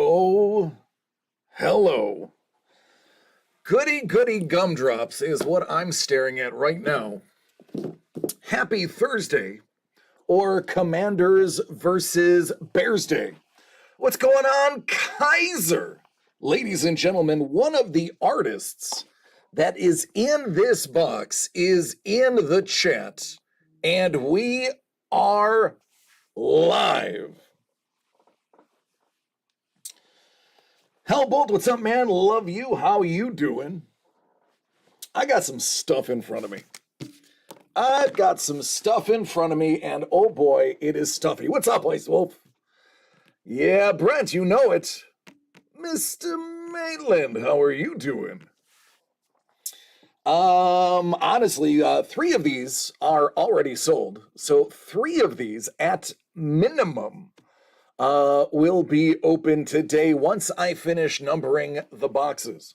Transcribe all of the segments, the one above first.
Oh, hello. Goody goody gumdrops is what I'm staring at right now. Happy Thursday, or Commanders versus Bears Day. What's going on, Kaiser? Ladies and gentlemen, one of the artists that is in this box is in the chat, and we are live. Hellbolt, what's up, man? Love you. How you doing? I got some stuff in front of me. I've got some stuff in front of me, and oh boy, it is stuffy. What's up, Ice Wolf? Yeah, Brent, you know it. Mr. Maitland, how are you doing? Honestly, 3 of these are already sold. So 3 of these at minimum will be open today once I finish numbering the boxes.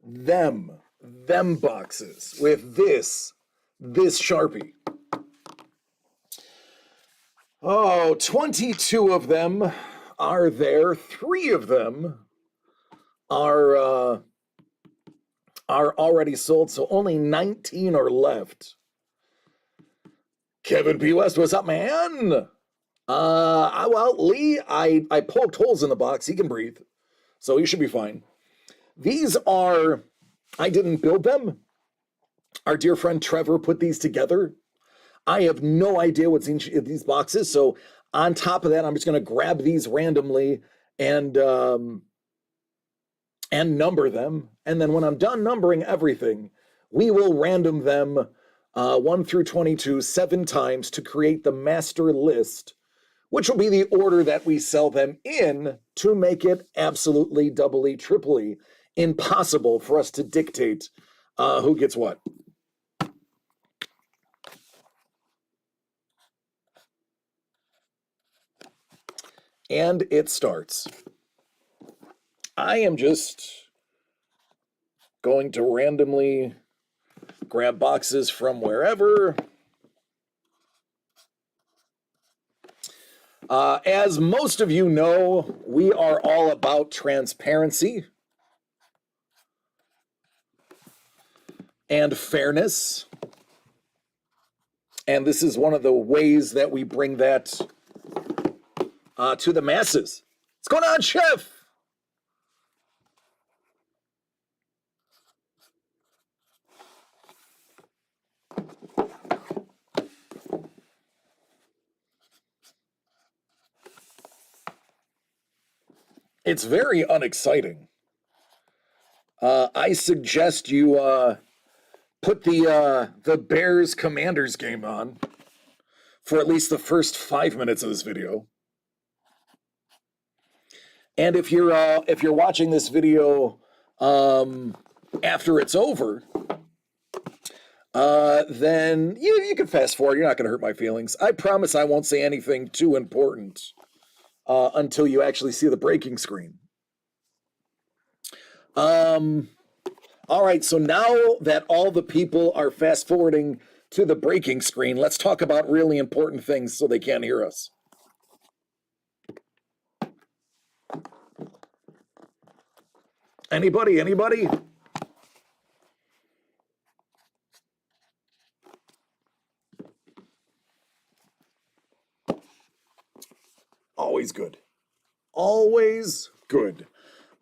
Them boxes with this Sharpie. Oh, 22 of them are there. 3 of them are already sold, so only 19 are left. Kevin P. West, what's up, man? Well, Lee, I poked holes in the box. He can breathe, so he should be fine. These are, I didn't build them. Our dear friend Trevor put these together. I have no idea what's in these boxes, so on top of that, I'm just going to grab these randomly and number them. And then when I'm done numbering everything, we will random them 1 through 22 7 times to create the master list, which will be the order that we sell them in to make it absolutely doubly, triply impossible for us to dictate who gets what. And it starts. I am just going to randomly grab boxes from wherever. As most of you know, we are all about transparency and fairness. And this is one of the ways that we bring that to the masses. What's going on, Chef? It's very unexciting. I suggest you put the Bears Commanders game on for at least the first 5 minutes of this video. And if you're watching this video after it's over, then you can fast forward. You're not going to hurt my feelings. I promise I won't say anything too important until you actually see the breaking screen. All right, so now that all the people are fast forwarding to the breaking screen, let's talk about really important things so they can't hear us. Anybody? Always good. Always good.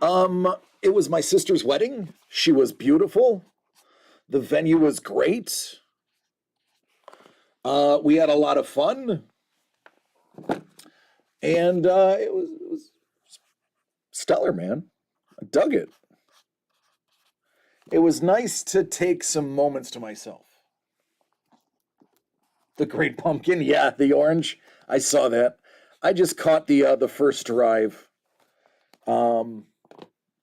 It was my sister's wedding. She was beautiful. The venue was great. We had a lot of fun. And it was stellar, man. I dug it. It was nice to take some moments to myself. The Great Pumpkin, yeah, the orange. I saw that. I just caught the first drive. Too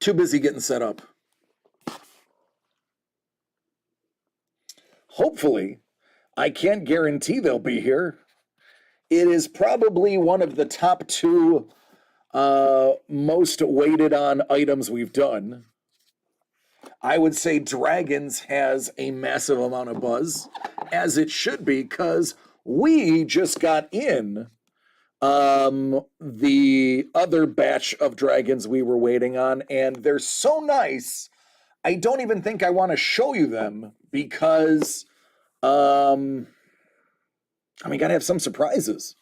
busy getting set up. Hopefully, I can't guarantee they'll be here. It is probably one of the top 2 most waited on items we've done. I would say Dragons has a massive amount of buzz, as it should be, because we just got in the other batch of dragons we were waiting on, and they're so nice. I don't even think I want to show you them because, gotta have some surprises.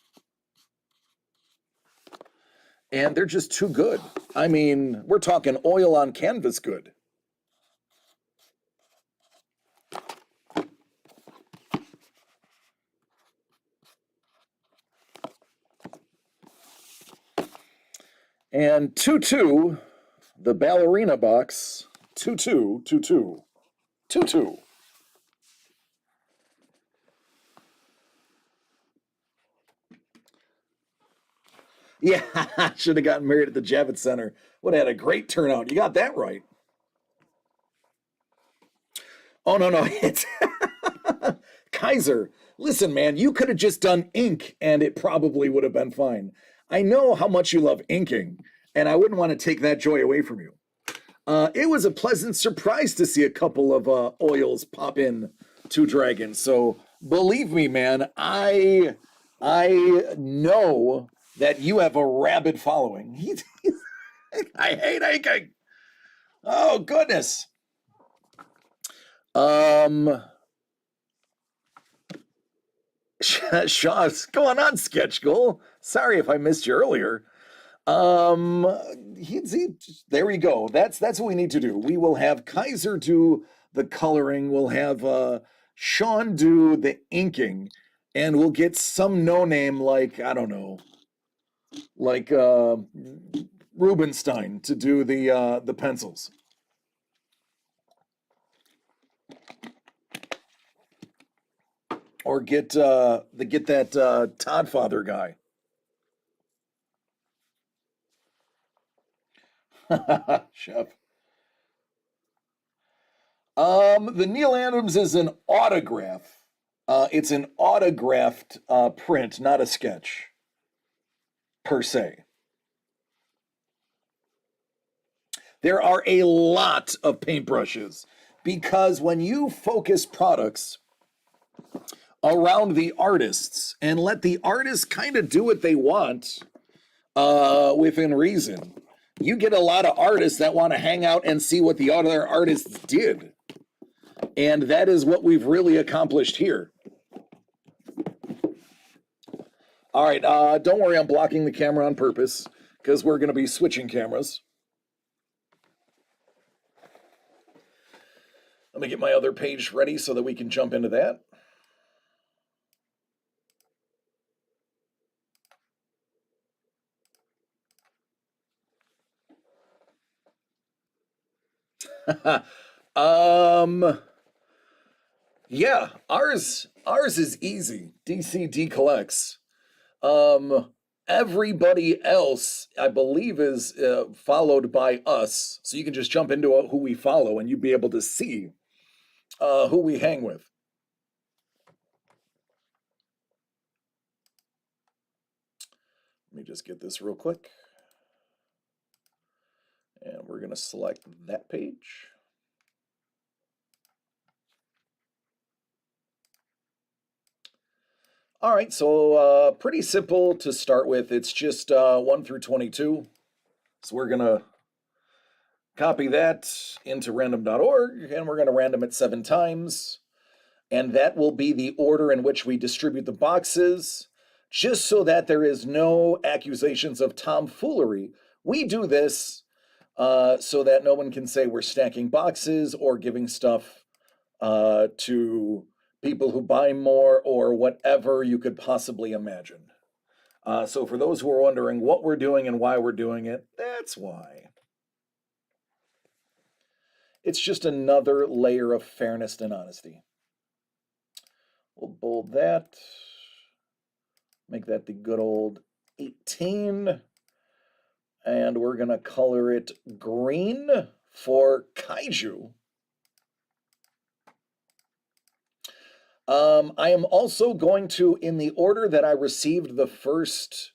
And they're just too good. I mean, we're talking oil on canvas good. And 2-2, the ballerina box, 2-2, 2-2, 2-2. Yeah, should have gotten married at the Javits Center. Would have had a great turnout. You got that right. Oh, no. It's Kaiser. Listen, man, you could have just done ink and it probably would have been fine. I know how much you love inking, and I wouldn't want to take that joy away from you. It was a pleasant surprise to see a couple of oils pop in to Dragons. So believe me, man, I know that you have a rabid following. I hate inking. Oh goodness. Shaw, what's going on, Sketch Goal? Sorry if I missed you earlier. There we go. That's what we need to do. We will have Kaiser do the coloring. We'll have Sean do the inking, and we'll get some no name like, I don't know, like Rubenstein to do the pencils. Or get that Todd Father guy. Chef. The Neil Adams is an autograph. It's an autographed print, not a sketch per se. There are a lot of paintbrushes because when you focus products around the artists and let the artists kind of do what they want within reason, you get a lot of artists that want to hang out and see what the other artists did. And that is what we've really accomplished here. All right, don't worry, I'm blocking the camera on purpose because we're going to be switching cameras. Let me get my other page ready so that we can jump into that. Yeah, ours is easy. DCD collects. Everybody else, I believe, is followed by us. So you can just jump into who we follow and you'd be able to see who we hang with. Let me just get this real quick. And we're going to select that page. All right, so pretty simple to start with. It's just 1 through 22. So we're going to copy that into random.org, and we're going to random it 7 times. And that will be the order in which we distribute the boxes, just so that there is no accusations of tomfoolery. We do this so that no one can say we're stacking boxes or giving stuff to people who buy more or whatever you could possibly imagine. So for those who are wondering what we're doing and why we're doing it, that's why. It's just another layer of fairness and honesty. We'll bold that. Make that the good old 18. And we're going to color it green for Kaiju. I am also going to, in the order that I received the first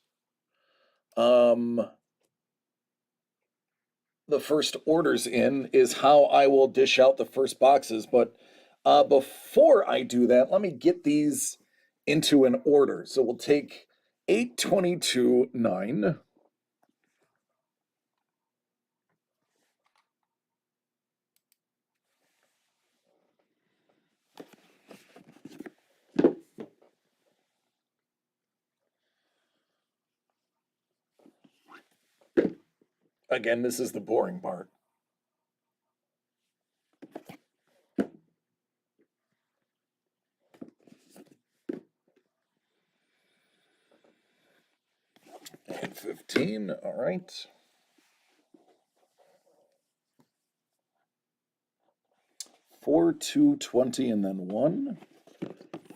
orders in, is how I will dish out the first boxes. But before I do that, let me get these into an order. So we'll take 822, 9. Again, this is the boring part. And 15, all right. 4, 2, 20, and then 1.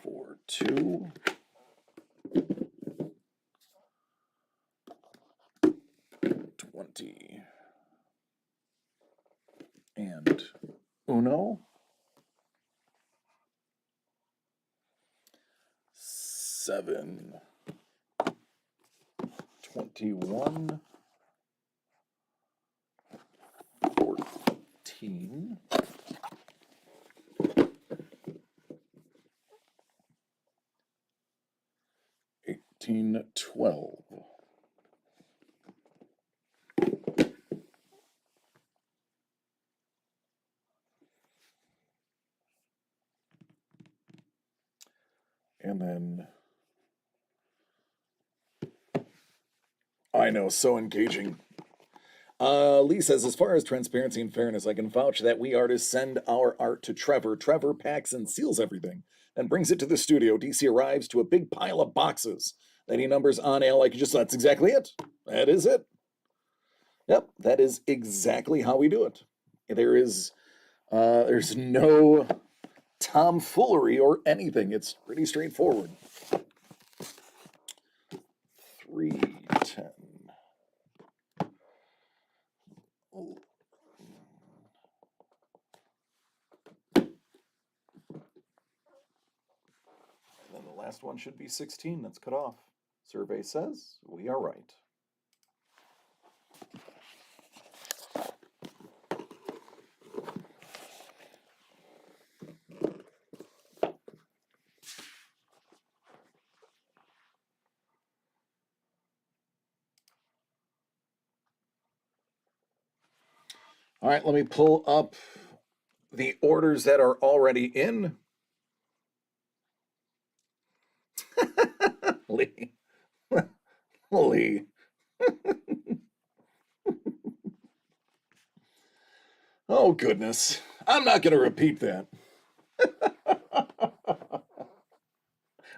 4, 2. 20. And uno. 7. 21. 14. 18, 12. And then, I know, so engaging. Lee says, as far as transparency and fairness, I can vouch that we artists send our art to Trevor. Trevor packs and seals everything, then brings it to the studio. DC arrives to a big pile of boxes that he numbers on a like just that's exactly it. That is it. Yep, that is exactly how we do it. There's no tomfoolery or anything. It's pretty straightforward. 310. And then the last one should be 16. That's cut off. Survey says we are right. All right, let me pull up the orders that are already in. Lee. Lee. Oh, goodness. I'm not going to repeat that.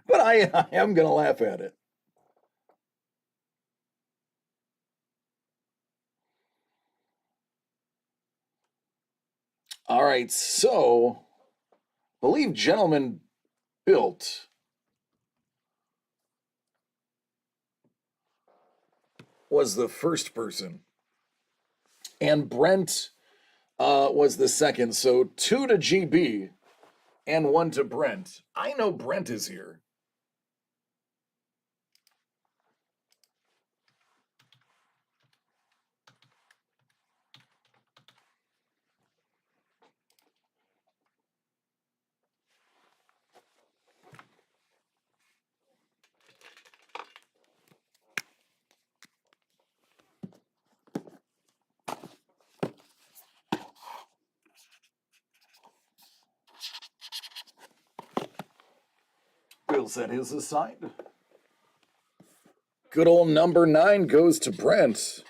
But I am going to laugh at it. All right, so I believe Gentleman Built was the first person, and Brent was the second. So 2 to GB and 1 to Brent. I know Brent is here. Bill set his aside. Good old number 9 goes to Brent.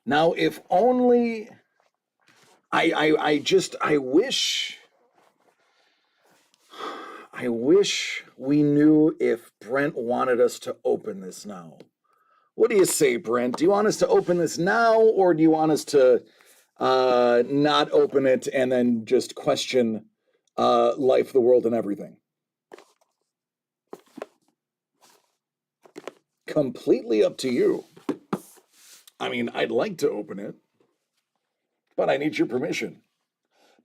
Now, if only I wish we knew if Brent wanted us to open this now. What do you say, Brent? Do you want us to open this now, or do you want us to not open it and then just question life, the world, and everything? Completely up to you. I mean, I'd like to open it. but I need your permission.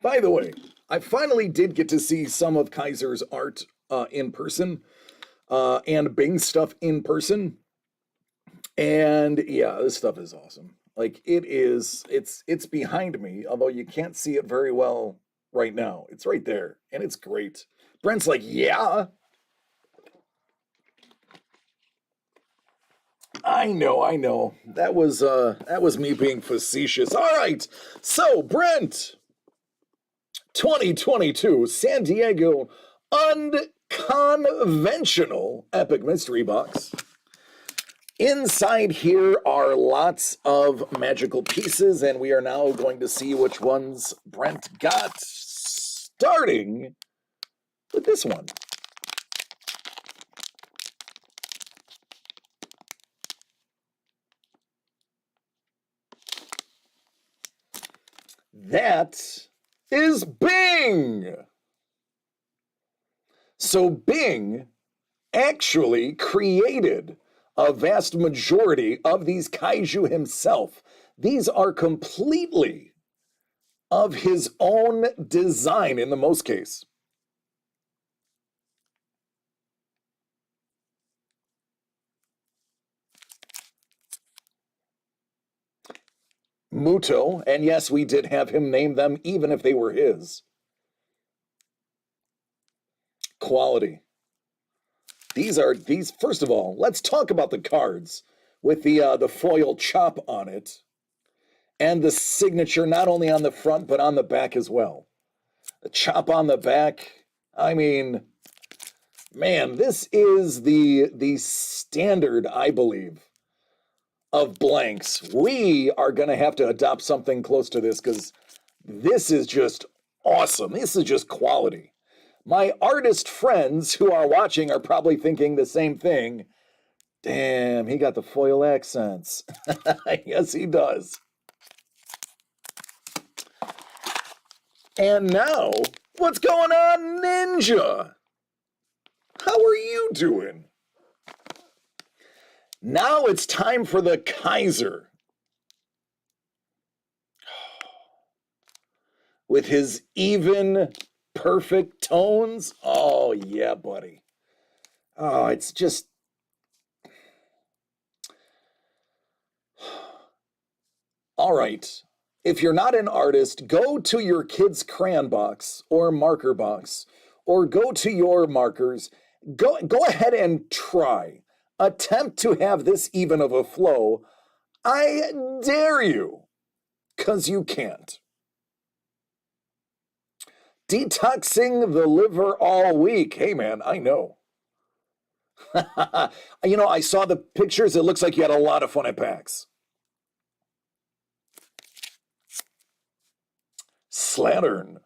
By the way, I finally did get to see some of Kaiser's art in person and Bing stuff in person. And yeah, this stuff is awesome. Like it's behind me, although you can't see it very well right now. It's right there, and it's great. Brent's like, yeah, I know, I know. That was me being facetious. All right. So, Brent, 2022 San Diego unCONventional Epic Mystery Box. Inside here are lots of magical pieces, and we are now going to see which ones Brent got, starting with this one. That is Bing! So Bing actually created a vast majority of these kaiju himself. These are completely of his own design in the most case. Muto, and yes, we did have him name them even if they were his. Quality. These first of all, let's talk about the cards with the foil chop on it and the signature not only on the front but on the back as well. The chop on the back, I mean, man, this is the standard, I believe, of blanks. We are going to have to adopt something close to this because this is just awesome. This is just quality. My artist friends who are watching are probably thinking the same thing. Damn, he got the foil accents. Yes, he does. And now, what's going on, Ninja? How are you doing? Now it's time for the Kaiser. With his even, perfect tones. Oh, yeah, buddy. Oh, it's just... All right. If you're not an artist, go to your kid's crayon box or marker box, or go to your markers. Go ahead and try. Attempt to have this even of a flow. I dare you, because you can't. Detoxing the liver all week. Hey, man, I know. You know, I saw the pictures. It looks like you had a lot of fun at PAX. Slattern.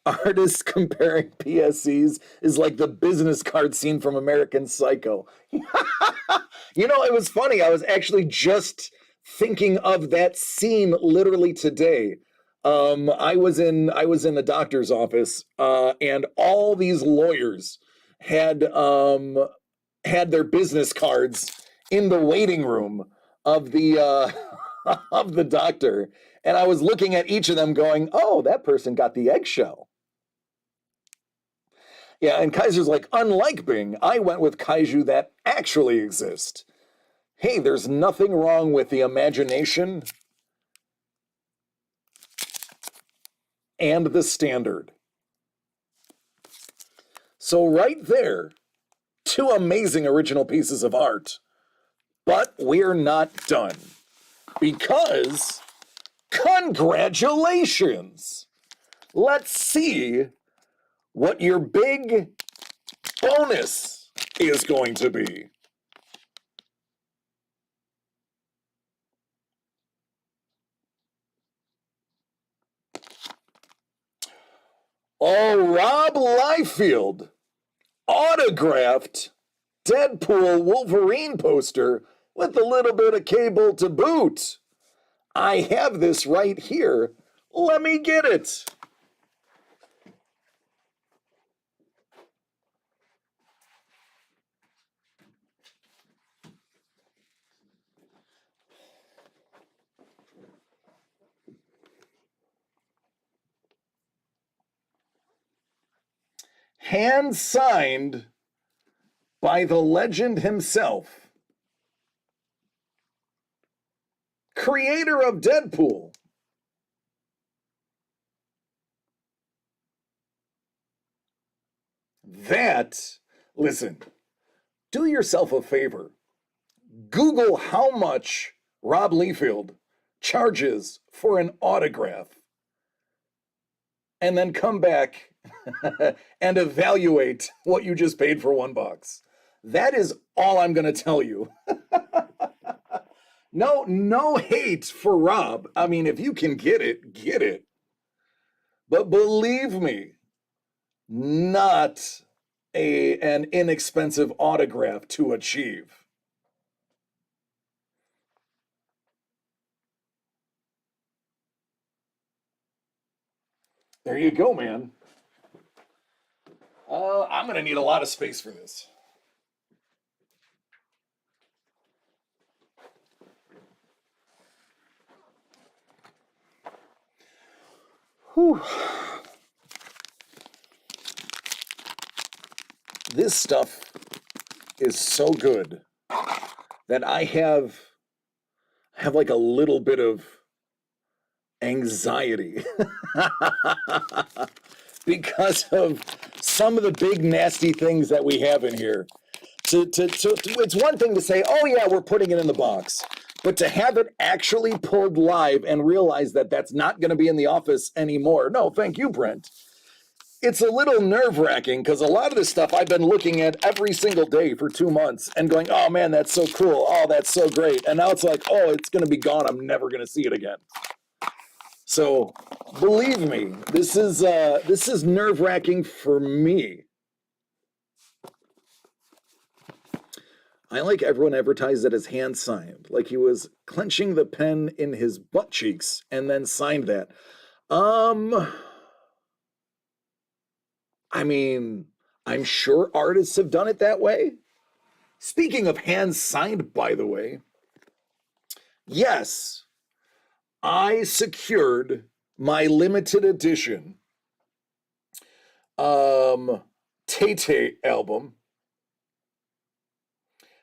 Artists comparing PSCs is like the business card scene from American Psycho. You know, it was funny. I was actually just thinking of that scene literally today. I was in the doctor's office, and all these lawyers had had their business cards in the waiting room of the of the doctor, and I was looking at each of them, going, "Oh, that person got the eggshell." Yeah, and Kaiser's like, unlike Bing, I went with kaiju that actually exist. Hey, there's nothing wrong with the imagination and the standard. So right there, two amazing original pieces of art. But we're not done. Because, congratulations! Let's see what your big bonus is going to be. Oh, Rob Liefeld, autographed Deadpool Wolverine poster with a little bit of cable to boot. I have this right here. Let me get it. hand signed by the legend himself, creator of Deadpool. Listen, do yourself a favor. Google how much Rob Liefeld charges for an autograph, and then come back and evaluate what you just paid for $1. That is all I'm going to tell you. No hate for Rob. I mean, if you can get it, get it. But believe me, not an inexpensive autograph to achieve. There you go, man. I'm going to need a lot of space for this. Whew. This stuff is so good that I have like a little bit of anxiety because of some of the big nasty things that we have in here. It's one thing to say, oh yeah, we're putting it in the box, but to have it actually pulled live and realize that that's not going to be in the office anymore. No, thank you, Brent. It's a little nerve-wracking because a lot of this stuff I've been looking at every single day for 2 months and going, oh man, that's so cool. Oh, that's so great. And now it's like, oh, it's going to be gone. I'm never going to see it again. So believe me, this is nerve-wracking for me. I like everyone advertised that as hand signed, like he was clenching the pen in his butt cheeks and then signed that. I mean, I'm sure artists have done it that way. Speaking of hands signed, by the way, yes, I secured my limited edition Tay-Tay album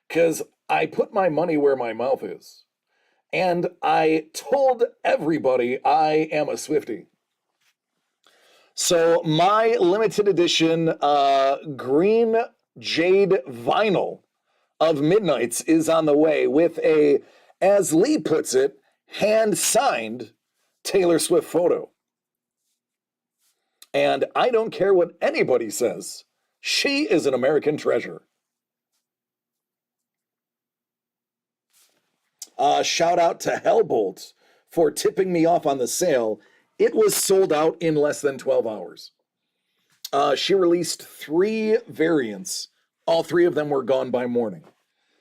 because I put my money where my mouth is. And I told everybody I am a Swiftie. So my limited edition green jade vinyl of Midnights is on the way with a, as Lee puts it, hand-signed Taylor Swift photo. And I don't care what anybody says. She is an American treasure. Shout out to Hellbolt for tipping me off on the sale. It was sold out in less than 12 hours. She released 3 variants. All 3 of them were gone by morning.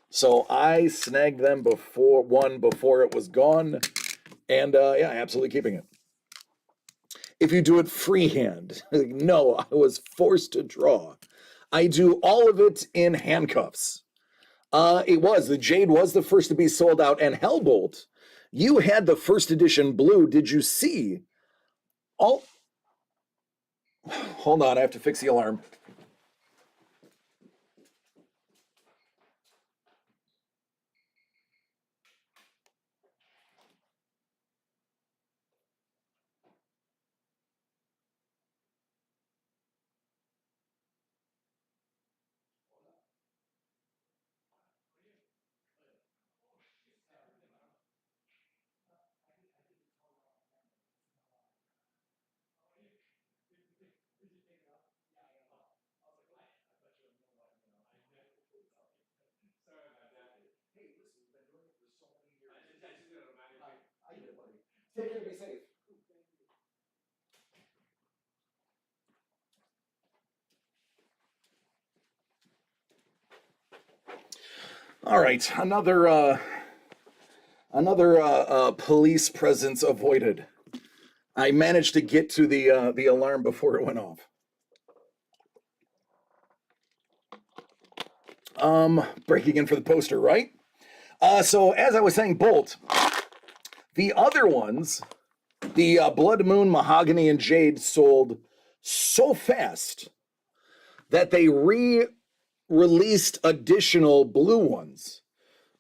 So I snagged them before it was gone. And yeah, absolutely keeping it. If you do it freehand, no, I was forced to draw. I do all of it in handcuffs. The Jade was the first to be sold out, and Hellbolt, you had the first edition blue. Did you see? Hold on, I have to fix the alarm. Take care, be safe. All right, another police presence avoided. I managed to get to the alarm before it went off. Breaking in for the poster, right? So as I was saying, Bolt. The other ones, the Blood Moon, Mahogany, and Jade sold so fast that they released additional blue ones.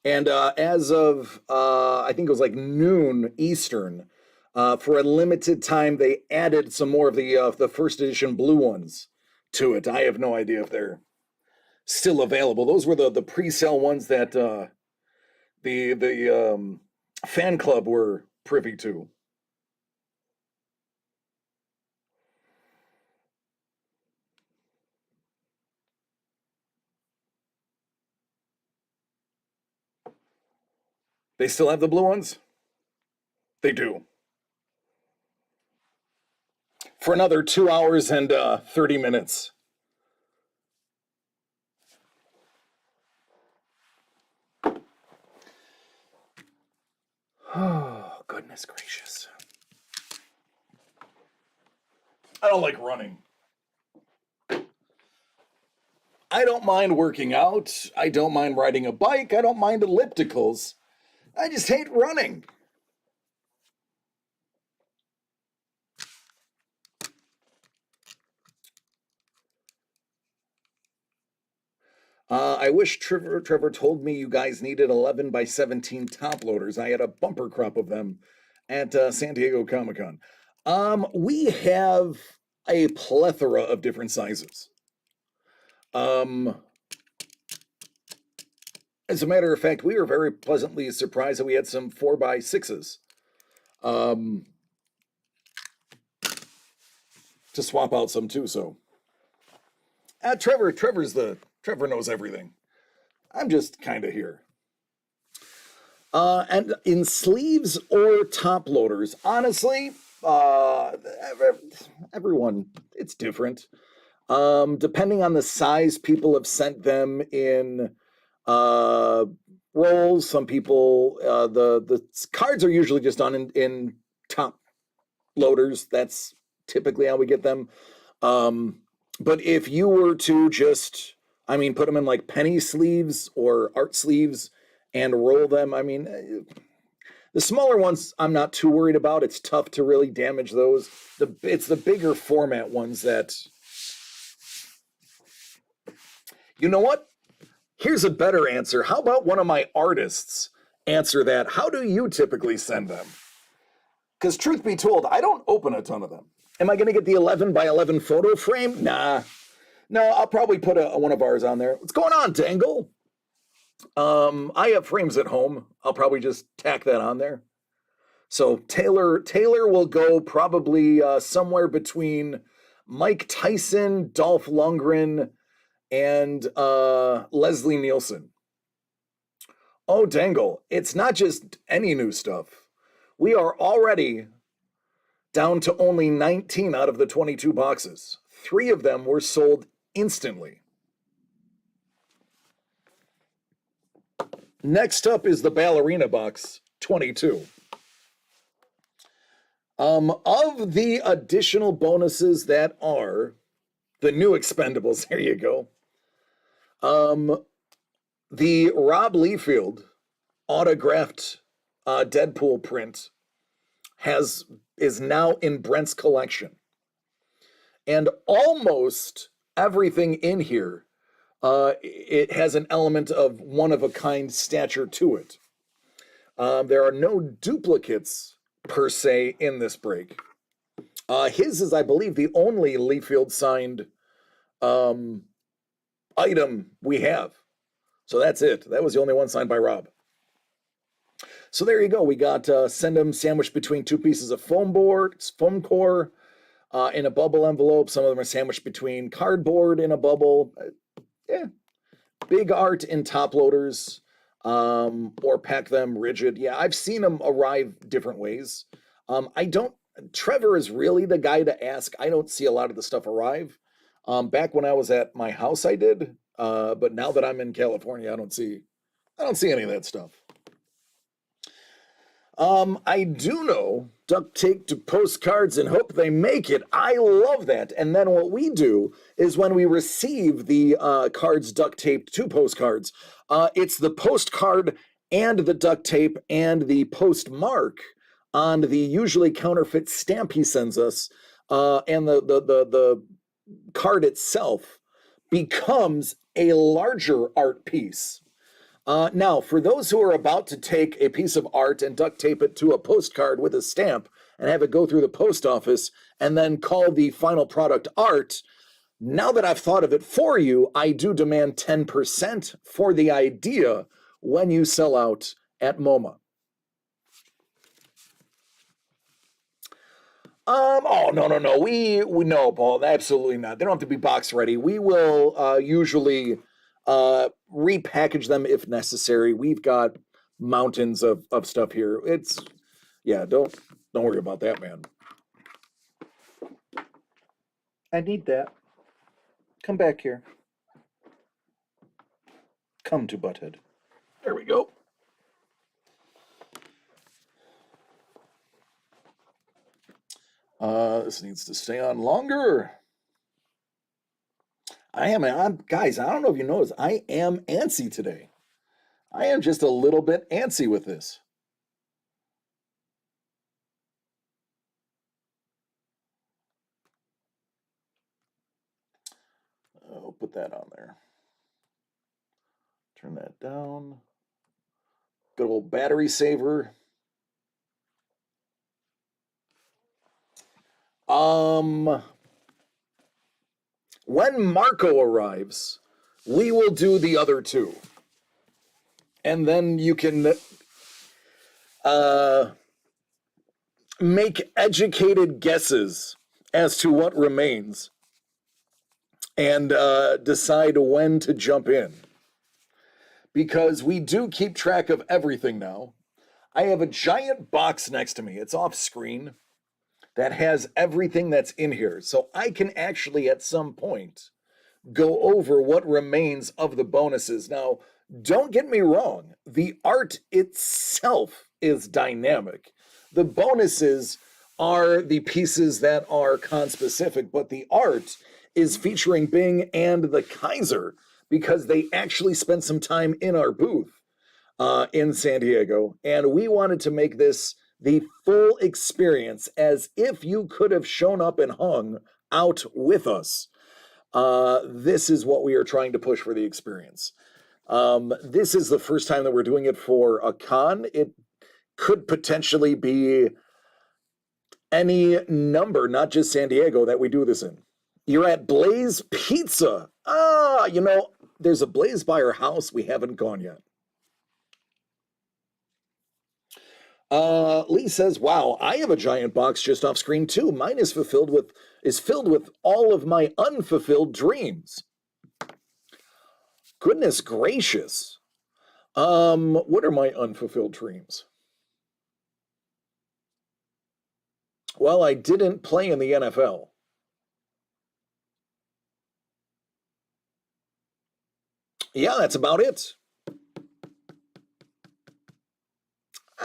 And as of, I think it was like noon Eastern, for a limited time, they added some more of the first edition blue ones to it. I have no idea if they're still available. Those were the pre-sale ones that the fan club were privy to. They still have the blue ones? They do. For another 2 hours and 30 minutes. Oh, goodness gracious. I don't like running. I don't mind working out. I don't mind riding a bike. I don't mind ellipticals. I just hate running. I wish Trevor told me you guys needed 11 by 17 top loaders. I had a bumper crop of them at San Diego Comic-Con. We have a plethora of different sizes. As a matter of fact, we were very pleasantly surprised that we had some 4x6s. To swap out some too, so. Trevor knows everything. I'm just kind of here. And in sleeves or top loaders, honestly, everyone, it's different. Depending on the size, people have sent them in rolls. Some people, the cards are usually just done in top loaders. That's typically how we get them. But if you were to just, put them in like penny sleeves or art sleeves and roll them, the smaller ones I'm not too worried about. It's tough to really damage those. It's the bigger format ones that, you know what? Here's a better answer. How about one of my artists answer that? How do you typically send them? Because truth be told, I don't open a ton of them. Am I going to get the 11 by 11 photo frame? Nah. No, I'll probably put one of ours on there. What's going on, Dangle? I have frames at home. I'll probably just tack that on there. So Taylor will go probably somewhere between Mike Tyson, Dolph Lundgren, and Leslie Nielsen. Oh, Dangle, it's not just any new stuff. We are already down to only 19 out of the 22 boxes. 3 of them were sold instantly. Next up is the Ballerina box, 22. Of the additional bonuses that are the new Expendables, there you go. The Rob Liefeld autographed Deadpool print is now in Brent's collection. And almost everything in here, it has an element of one-of-a-kind stature to it. There are no duplicates, per se, in this break. His is, I believe, the only Liefeld signed item we have. So that's it. That was the only one signed by Rob. So there you go. We got send them sandwiched between 2 pieces of foam core in a bubble envelope. Some of them are sandwiched between cardboard in a bubble. Yeah. Big art in top loaders or pack them rigid. Yeah, I've seen them arrive different ways. Trevor is really the guy to ask. I don't see a lot of the stuff arrive. Back when I was at my house, I did. But now that I'm in California, I don't see any of that stuff. I do know duct tape to postcards and hope they make it. I love that. And then what we do is when we receive the cards duct taped to postcards, it's the postcard and the duct tape and the postmark on the usually counterfeit stamp he sends us, and the card itself becomes a larger art piece. Now, for those who are about to take a piece of art and duct tape it to a postcard with a stamp and have it go through the post office and then call the final product art, now that I've thought of it for you, I do demand 10% for the idea when you sell out at MoMA. Oh, no. We no, Paul, absolutely not. They don't have to be box ready. We will usually repackage them if necessary. We've got mountains of stuff here. Yeah, don't worry about that, man. I need that. Come back here. Come to Butthead. There we go. This needs to stay on longer. Guys, I don't know if you noticed, I am antsy today. I am just a little bit antsy with this. I'll put that on there. Turn that down. Good old battery saver. When Marco arrives, we will do the other two. And then you can make educated guesses as to what remains and decide when to jump in. Because we do keep track of everything now. I have a giant box next to me. It's off screen that has everything that's in here. So I can actually at some point go over what remains of the bonuses. Now, don't get me wrong, the art itself is dynamic. The bonuses are the pieces that are con-specific, but the art is featuring Bing and the Kaiser because they actually spent some time in our booth in San Diego, and we wanted to make this the full experience as if you could have shown up and hung out with us. This is what we are trying to push for the experience. This is the first time that we're doing it for a con. It could potentially be any number, not just San Diego, that we do this in. You're at Blaze Pizza. There's a Blaze by our house. We haven't gone yet. Lee says, "Wow, I have a giant box just off screen too. Mine is filled with all of my unfulfilled dreams." Goodness gracious. What are my unfulfilled dreams? Well, I didn't play in the NFL. Yeah, that's about it.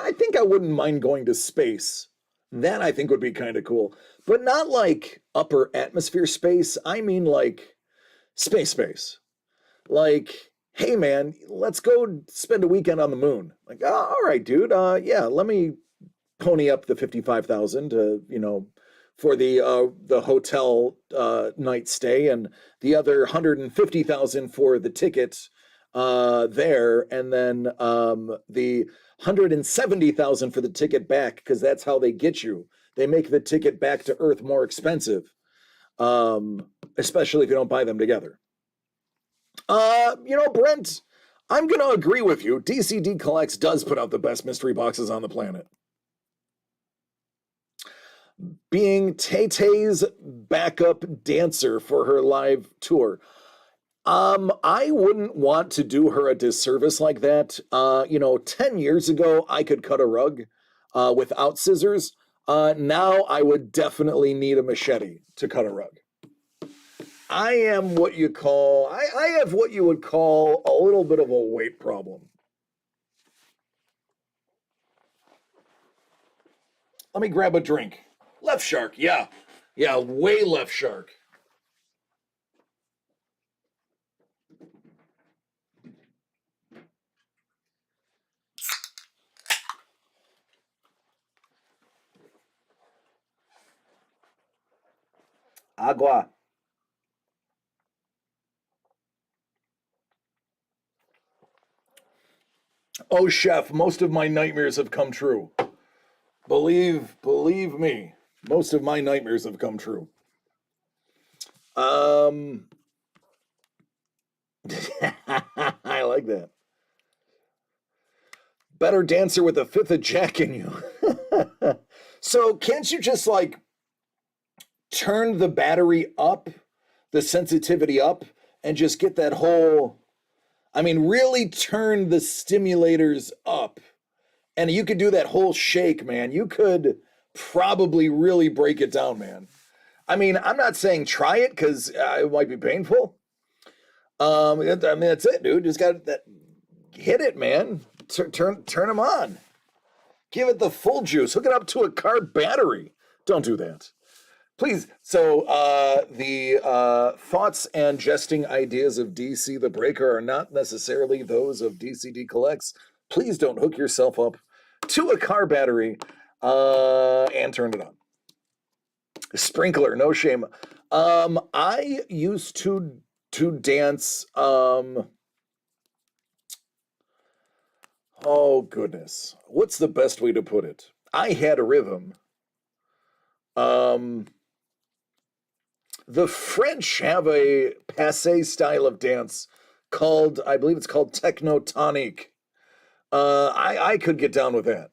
I think I wouldn't mind going to space. That I think would be kind of cool. But not like upper atmosphere space. I mean like space. Like, hey man, let's go spend a weekend on the moon. Like, oh, all right, dude. Yeah, let me pony up the 55,000 for the hotel night stay, and the other 150,000 for the ticket there, and then the 170,000 for the ticket back, because that's how they get you. They make the ticket back to Earth more expensive, especially if you don't buy them together. Brent, I'm going to agree with you. DCD Collects does put out the best mystery boxes on the planet. Being Tay-Tay's backup dancer for her live tour. I wouldn't want to do her a disservice like that. 10 years ago, I could cut a rug without scissors. Now I would definitely need a machete to cut a rug. I am what you call, I have what you would call a little bit of a weight problem. Let me grab a drink. Left shark, yeah. Yeah, way left shark. Agua. Oh, chef, most of my nightmares have come true. Believe me, most of my nightmares have come true. I like that. Better dancer with a fifth of Jack in you. So can't you just like turn the battery up, the sensitivity up, and just get that whole, I mean, really turn the stimulators up. And you could do that whole shake, man. You could probably really break it down, man. I mean, I'm not saying try it because it might be painful. I mean, that's it, dude. Just got that. Hit it, man. Turn them on. Give it the full juice. Hook it up to a car battery. Don't do that. Please. So the thoughts and jesting ideas of DC the Breaker are not necessarily those of DCD Collects. Please don't hook yourself up to a car battery and turn it on. Sprinkler, no shame. I used to dance. Oh goodness, what's the best way to put it? I had a rhythm. Um, the French have a passe style of dance called, I believe it's called technotonique. I could get down with that.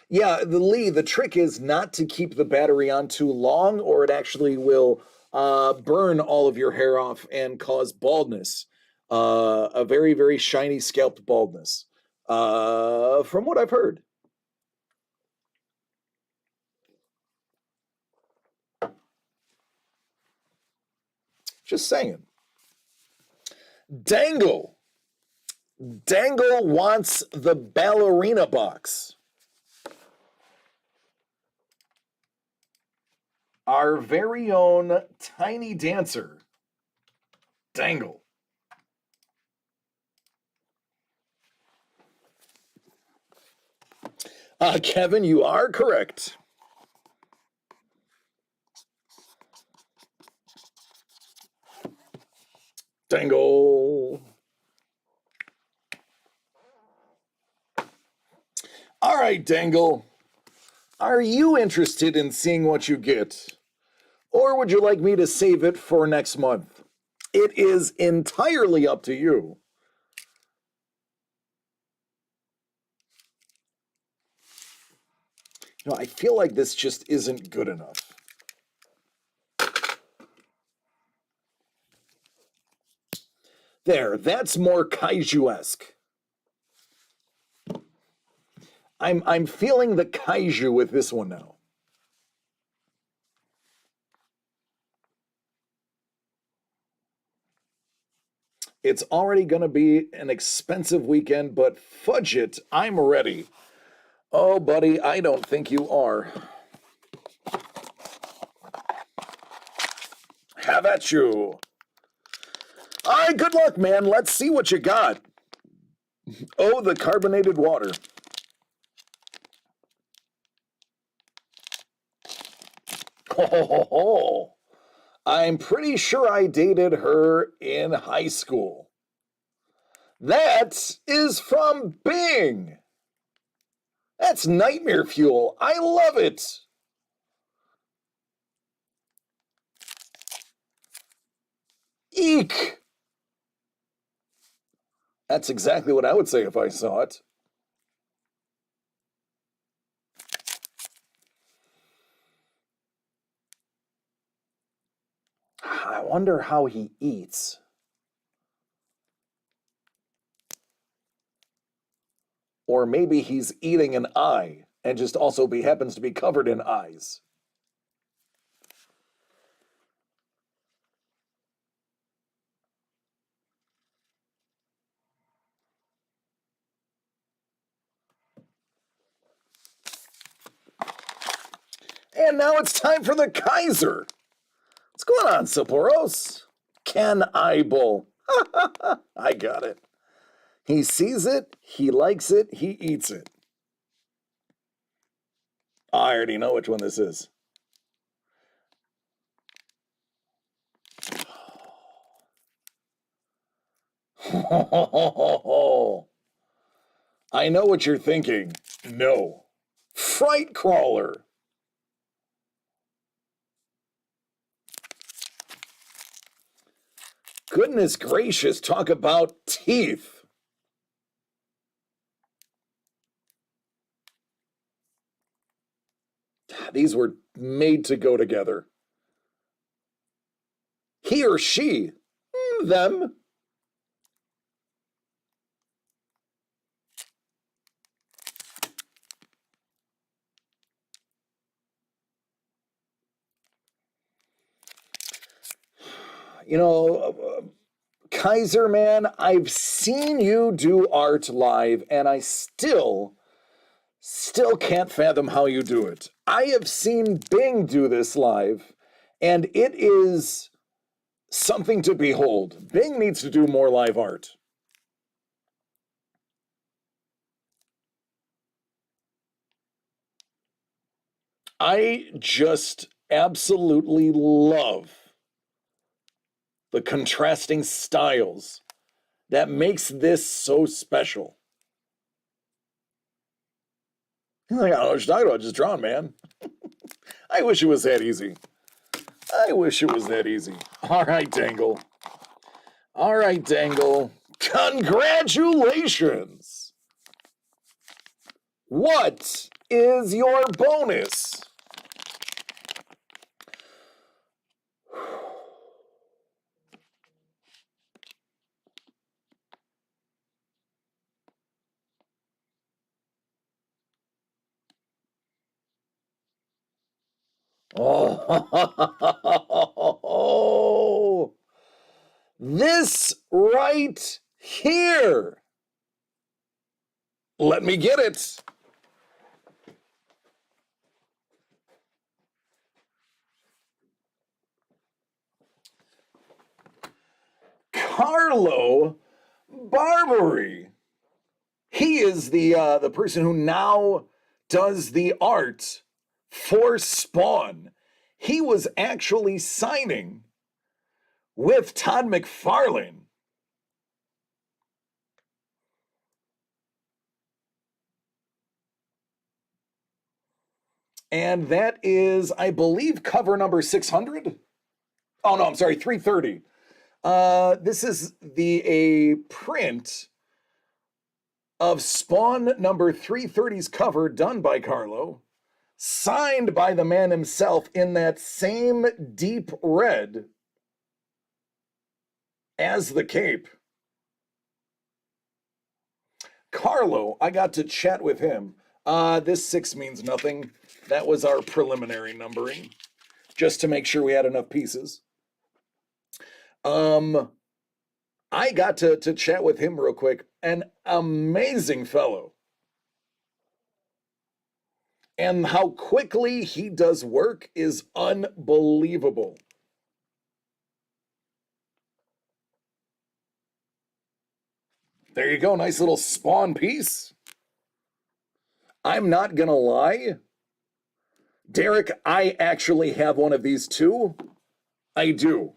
Yeah, the trick is not to keep the battery on too long, or it actually will burn all of your hair off and cause baldness, a very, very shiny scalped baldness, from what I've heard. Just saying. Dangle. Dangle wants the ballerina box. Our very own tiny dancer, Dangle. Kevin, you are correct. Dangle. All right, Dangle. Are you interested in seeing what you get? Or would you like me to save it for next month? It is entirely up to you. No, I feel like this just isn't good enough. There, that's more kaiju-esque. I'm feeling the kaiju with this one now. It's already going to be an expensive weekend, but fudge it, I'm ready. Oh, buddy, I don't think you are. Have at you. All right, good luck, man. Let's see what you got. Oh, the carbonated water. Oh, I'm pretty sure I dated her in high school. That is from Bing. That's nightmare fuel. I love it. Eek. That's exactly what I would say if I saw it. I wonder how he eats. Or maybe he's eating an eye and just also happens to be covered in eyes. And now it's time for the Kaiser. What's going on, Sapphoros? Ken Eyeball. I got it. He sees it, he likes it, he eats it. I already know which one this is. I know what you're thinking. No. Fright crawler. Goodness gracious, talk about teeth. These were made to go together. He or she, them. You know, Kaiser, man, I've seen you do art live, and I still can't fathom how you do it. I have seen Bing do this live, and it is something to behold. Bing needs to do more live art. I just absolutely love the contrasting styles that makes this so special. Like, I don't know what you're talking about, just drawing, man. I wish it was that easy. I wish it was that easy. All right, Dangle. All right, Dangle. Congratulations! What is your bonus? Oh, this right here. Let me get it. Carlo Barbary. He is the person who now does the art for Spawn. He was actually signing with Todd McFarlane. And that is, I believe, cover number 600. Oh no, I'm sorry, 330. This is a print of Spawn number 330's cover done by Carlo, signed by the man himself in that same deep red as the cape. Carlo, I got to chat with him. This 6 means nothing. That was our preliminary numbering, just to make sure we had enough pieces. I got to chat with him real quick. An amazing fellow. And how quickly he does work is unbelievable. There you go, nice little Spawn piece. I'm not gonna lie, Derek, I actually have one of these too. I do.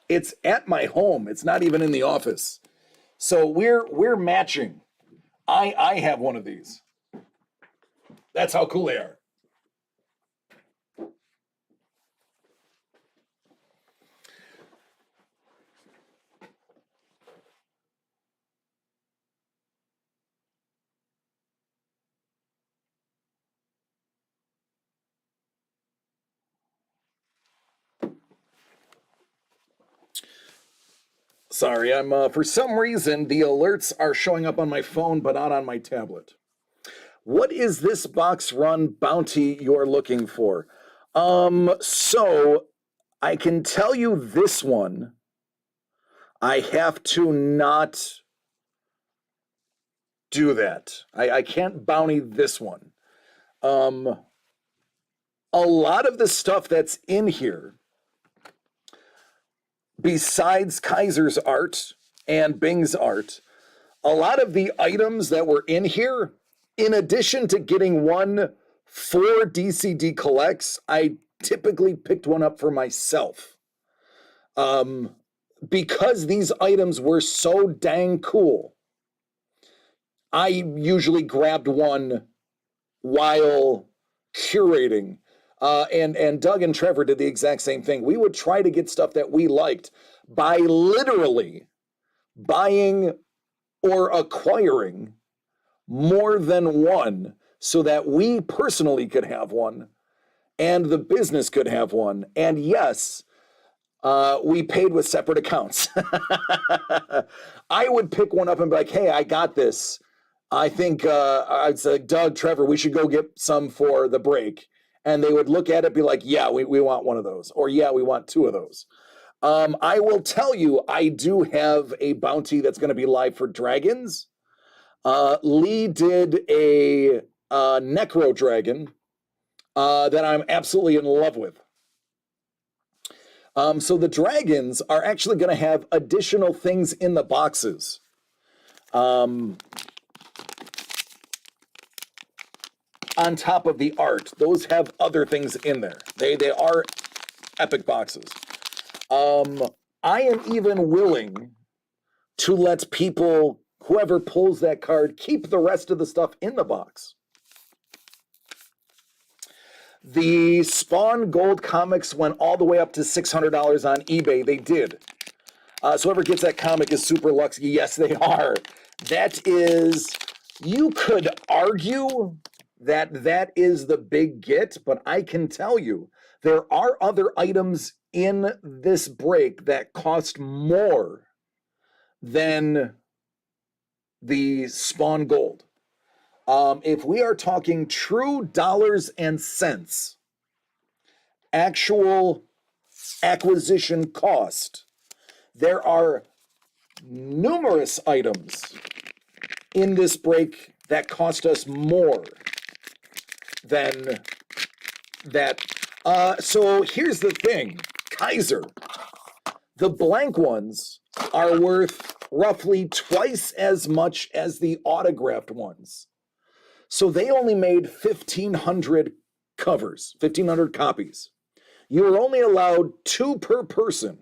It's at my home. It's not even in the office. So we're matching. I have one of these. That's how cool they are. Sorry, I'm for some reason the alerts are showing up on my phone but not on my tablet. What is this box run bounty you're looking for? So I can tell you this one. I have to not do that. I can't bounty this one. A lot of the stuff that's in here, besides Kaiser's art and Bing's art, a lot of the items that were in here, in addition to getting one for DCD Collects, I typically picked one up for myself. because these items were so dang cool, I usually grabbed one while curating. And Doug and Trevor did the exact same thing. We would try to get stuff that we liked by literally buying or acquiring more than one so that we personally could have one and the business could have one. And yes, we paid with separate accounts. I would pick one up and be like, hey, I got this. I think I'd say, Doug, Trevor, we should go get some for the break. And they would look at it, be like, yeah, we want one of those. Or yeah, we want two of those. I will tell you, I do have a bounty that's going to be live for dragons. Lee did a Necro Dragon that I'm absolutely in love with. So the dragons are actually going to have additional things in the boxes. On top of the art, those have other things in there. They are epic boxes. I am even willing to let people, whoever pulls that card, keep the rest of the stuff in the box. The Spawn Gold comics went all the way up to $600 on eBay. They did. So whoever gets that comic is super lucky. Yes, they are. That is, you could argue that that is the big get, but I can tell you there are other items in this break that cost more than the Spawn Gold. If we are talking true dollars and cents, actual acquisition cost, there are numerous items in this break that cost us more than that. So here's the thing, Kaiser, the blank ones are worth roughly twice as much as the autographed ones. So they only made 1,500 covers, 1,500 copies. You were only allowed 2 per person.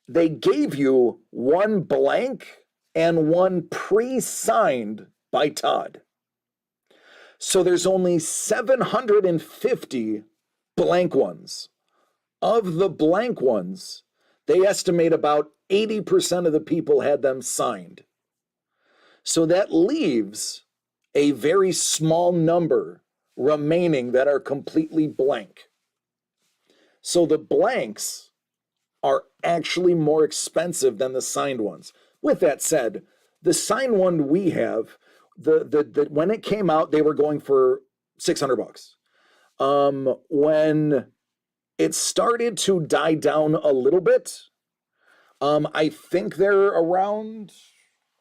They gave you one blank and one pre-signed by Todd. So there's only 750 blank ones. Of the blank ones, they estimate about 80% of the people had them signed. So that leaves a very small number remaining that are completely blank. So the blanks are actually more expensive than the signed ones. With that said, the signed one we have, the when it came out, they were going for $600. When it started to die down a little bit, I think they're around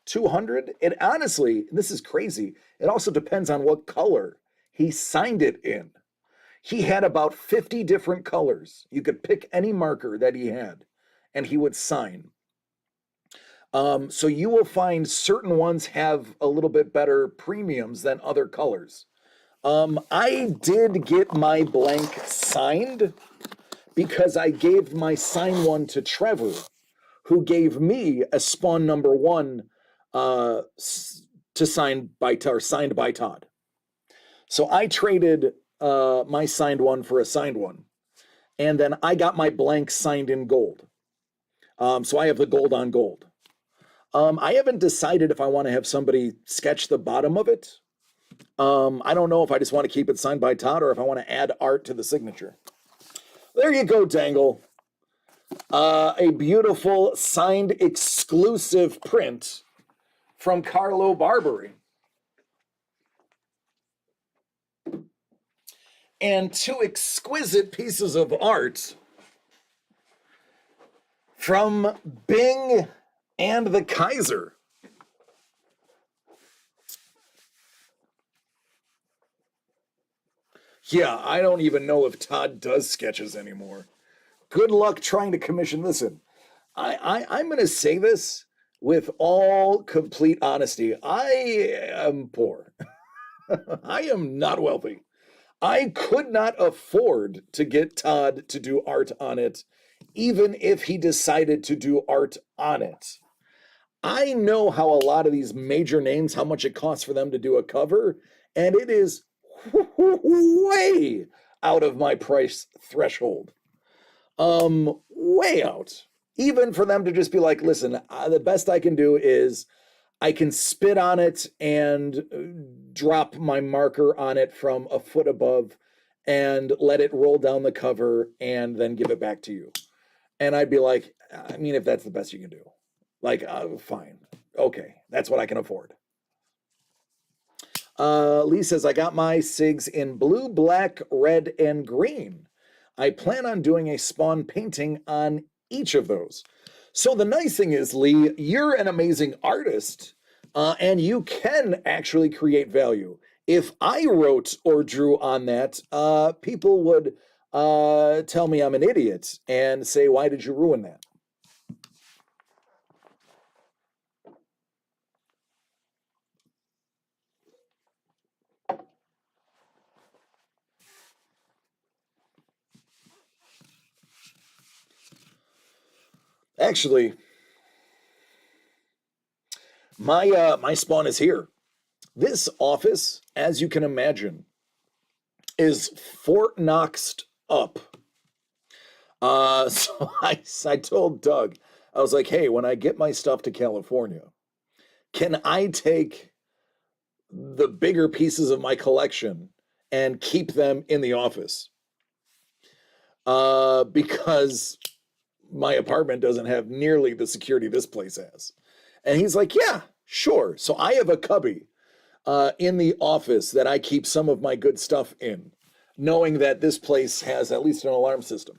200. And honestly, this is crazy. It also depends on what color he signed it in. He had about 50 different colors. You could pick any marker that he had, and he would sign. So you will find certain ones have a little bit better premiums than other colors. I did get my blank signed because I gave my signed one to Trevor, who gave me a Spawn #1 to signed by Todd. So I traded my signed one for a signed one, and then I got my blank signed in gold. So I have the gold on gold. I haven't decided if I want to have somebody sketch the bottom of it. I don't know if I just want to keep it signed by Todd or if I want to add art to the signature. There you go, Dangle. A beautiful signed exclusive print from Carlo Barberi. And 2 exquisite pieces of art from Bing and the Kaiser. Yeah, I don't even know if Todd does sketches anymore. Good luck trying to commission this in. I'm going to say this with all complete honesty. I am poor. I am not wealthy. I could not afford to get Todd to do art on it even if he decided to do art on it. I know how a lot of these major names, how much it costs for them to do a cover, and it is way out of my price threshold. Way out. Even for them to just be like, listen, the best I can do is I can spit on it and drop my marker on it from a foot above and let it roll down the cover and then give it back to you. And I'd be like, I mean, if that's the best you can do, like, fine. Okay, that's what I can afford. Lee says, I got my SIGs in blue, black, red, and green. I plan on doing a Spawn painting on each of those. So the nice thing is, Lee, you're an amazing artist, and you can actually create value. If I wrote or drew on that, people would tell me I'm an idiot and say, why did you ruin that? Actually, my Spawn is here. This office, as you can imagine, is Fort Knoxed up. So I told Doug, I was like, hey, when I get my stuff to California, can I take the bigger pieces of my collection and keep them in the office? Because my apartment doesn't have nearly the security this place has. And he's like, yeah, sure. So I have a cubby in the office that I keep some of my good stuff in, knowing that this place has at least an alarm system.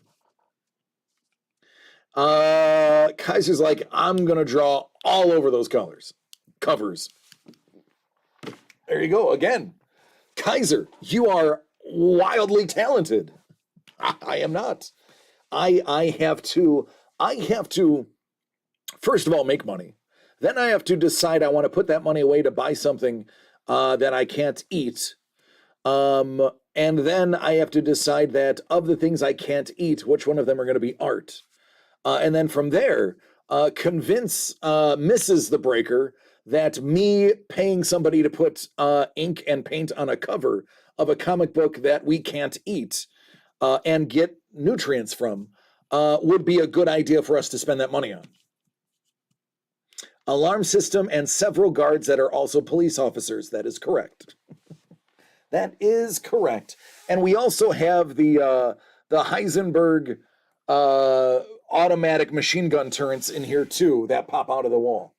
Kaiser's like, I'm going to draw all over those covers. There you go. Again, Kaiser, you are wildly talented. I am not. I have to first of all make money. Then I have to decide I want to put that money away to buy something that I can't eat. And then I have to decide that of the things I can't eat, which one of them are going to be art. And then from there, convince Mrs. the Breaker that me paying somebody to put ink and paint on a cover of a comic book that we can't eat and get nutrients from would be a good idea for us to spend that money on. Alarm system and several guards that are also police officers. That is correct. That is correct. And we also have the Heisenberg automatic machine gun turrets in here too that pop out of the wall.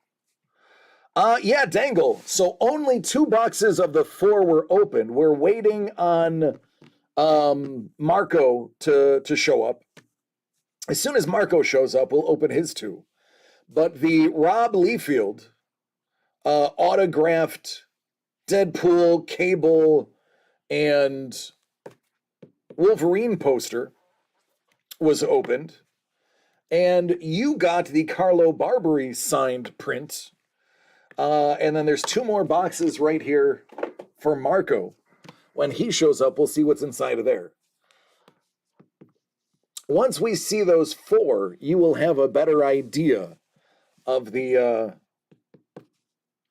Yeah, Dangle. So only 2 boxes of the 4 were opened. We're waiting on Marco to show up. As soon as Marco shows up, we'll open his 2. But the Rob Liefeld autographed Deadpool, Cable, and Wolverine poster was opened. And you got the Carlo Barberi signed print. And then there's 2 more boxes right here for Marco. When he shows up, we'll see what's inside of there. Once we see those 4, you will have a better idea of the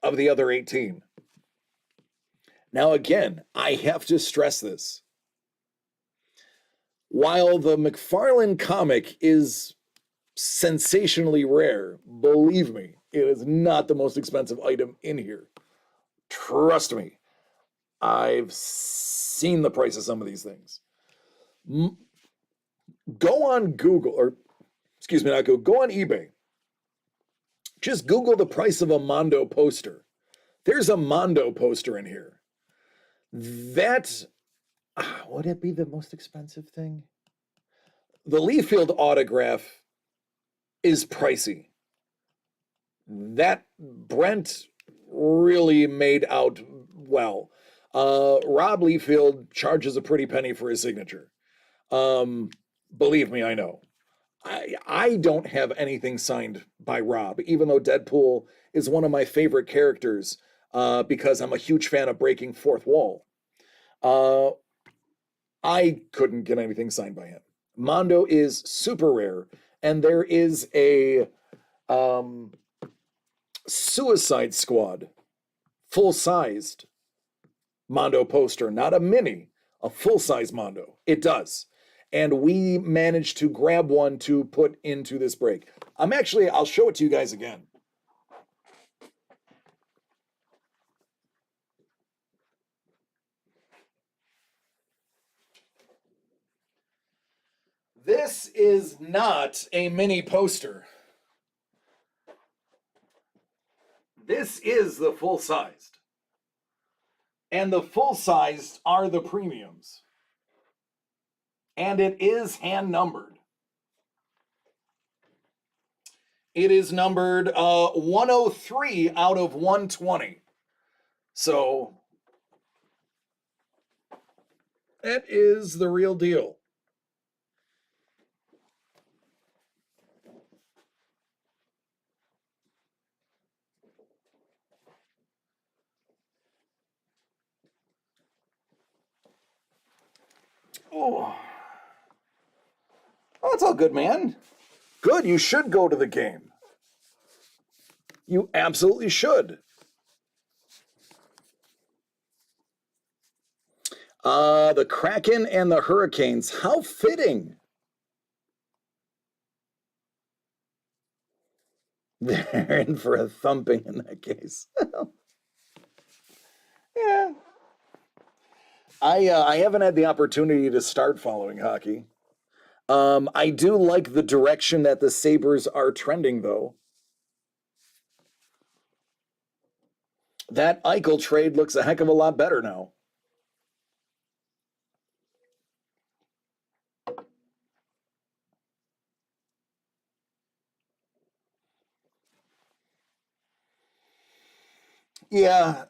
other 18. Now, again, I have to stress this. While the McFarlane comic is sensationally rare, believe me, it is not the most expensive item in here. Trust me. I've seen the price of some of these things. Go on Google, or excuse me, not Google, go on eBay. Just Google the price of a Mondo poster. There's a Mondo poster in here. That, would it be the most expensive thing? The Liefeld autograph is pricey. That Brent really made out well. Rob Liefeld charges a pretty penny for his signature. Believe me, I know. I don't have anything signed by Rob, even though Deadpool is one of my favorite characters because I'm a huge fan of breaking fourth wall. I couldn't get anything signed by him. Mondo is super rare, and there is a um, Suicide Squad full-sized Mondo poster, not a mini, a full-size Mondo. It does. And we managed to grab one to put into this break. I'll show it to you guys again. This is not a mini poster. This is the full-sized. And the full-sized are the premiums. And it is hand-numbered. It is numbered 103 out of 120. So it is the real deal. Oh, that's all good, man. Good, you should go to the game. You absolutely should. The Kraken and the Hurricanes. How fitting. They're in for a thumping in that case. Yeah. I haven't had the opportunity to start following hockey. I do like the direction that the Sabres are trending, though. That Eichel trade looks a heck of a lot better now. Yeah,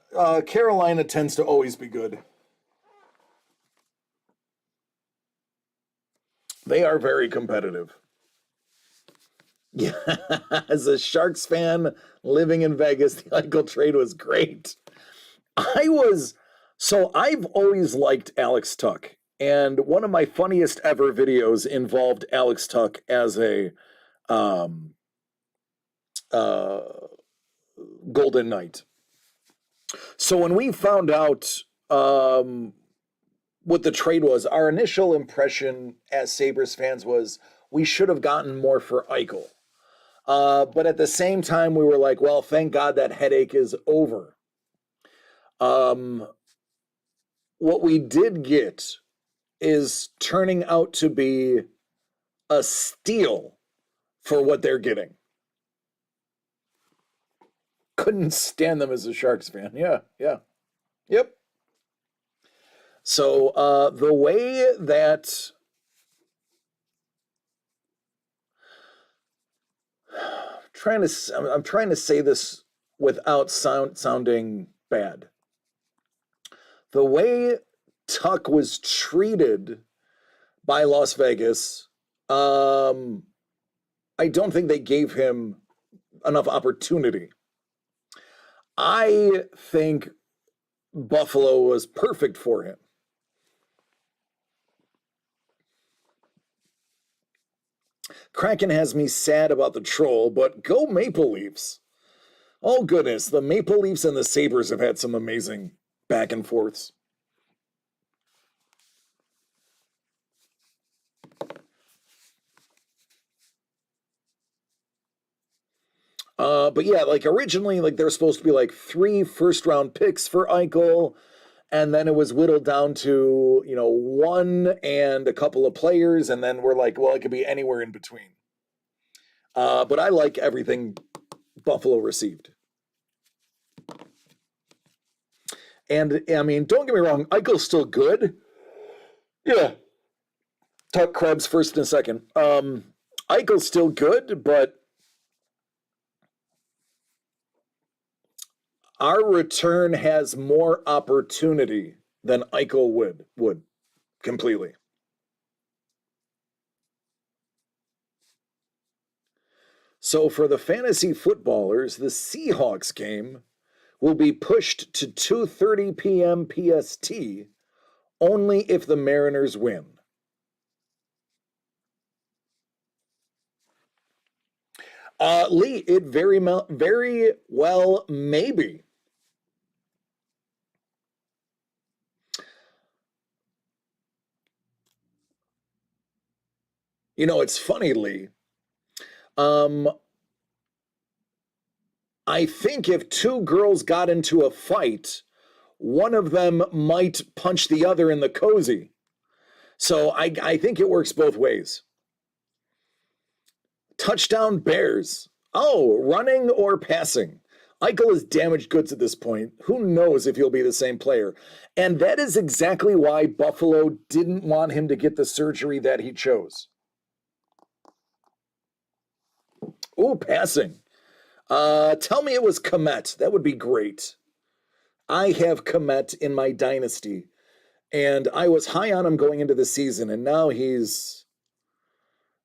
Carolina tends to always be good. They are very competitive. Yeah, as a Sharks fan living in Vegas, the Eichel trade was great. I've always liked Alex Tuck, and one of my funniest ever videos involved Alex Tuck as a um, uh, Golden Knight. So when we found out what the trade was, our initial impression as Sabres fans was we should have gotten more for Eichel. But at the same time, we were like, well, thank God that headache is over. What we did get is turning out to be a steal for what they're getting. Couldn't stand them as a Sharks fan. Yeah. Yep. So the way that I'm trying to say this without sounding bad. The way Tuck was treated by Las Vegas, I don't think they gave him enough opportunity. I think Buffalo was perfect for him. Kraken has me sad about the troll, but go Maple Leafs. Oh, goodness. The Maple Leafs and the Sabres have had some amazing back and forths. But yeah, like originally, like there were supposed to be like 3 first-round picks for Eichel, and then it was whittled down to, 1 and a couple of players, and then we're like, well, it could be anywhere in between. But I like everything Buffalo received. And I mean, don't get me wrong, Eichel's still good. Yeah. Tuck Krebs first and second. Eichel's still good, but our return has more opportunity than Eichel would completely. So for the fantasy footballers, the Seahawks game will be pushed to 2:30 p.m. PST only if the Mariners win. Lee, it very well may be. You know, it's funny, Lee. Um, I think if two girls got into a fight, one of them might punch the other in the cozy. So I think it works both ways. Touchdown Bears. Oh, running or passing? Eichel is damaged goods at this point. Who knows if he'll be the same player? And that is exactly why Buffalo didn't want him to get the surgery that he chose. Ooh, passing. Tell me it was Komet. That would be great. I have Komet in my dynasty, and I was high on him going into the season, and now he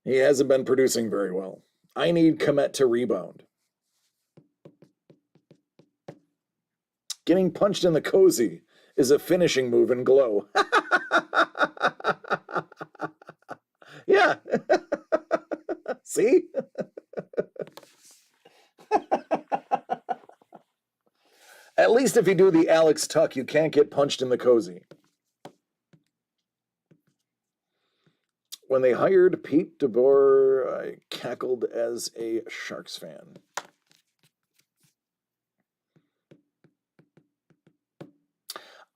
hasn't been producing very well. I need Komet to rebound. Getting punched in the cozy is a finishing move in Glow. Yeah. See? At least if you do the Alex Tuck, you can't get punched in the cozy. When they hired Pete DeBoer, I cackled as a Sharks fan.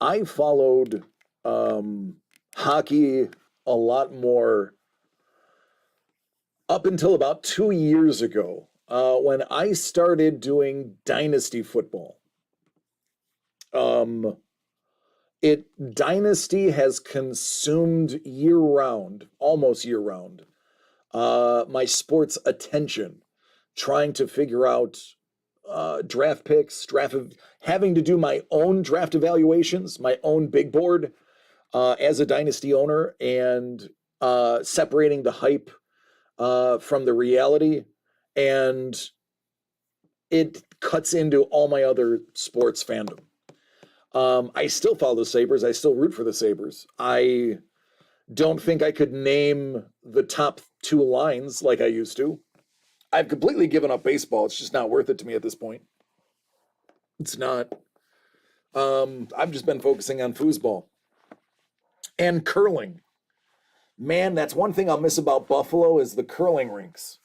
I followed hockey a lot more up until about 2 years ago when I started doing dynasty football. Dynasty has consumed year round, almost year round, my sports attention, trying to figure out draft picks, having to do my own draft evaluations, my own big board as a dynasty owner, and separating the hype from the reality. And it cuts into all my other sports fandom. I still follow the Sabres. I still root for the Sabres. I don't think I could name the top two lines like I used to. I've completely given up baseball. It's just not worth it to me at this point. It's not. I've just been focusing on foosball and curling. Man, that's one thing I'll miss about Buffalo is the curling rinks.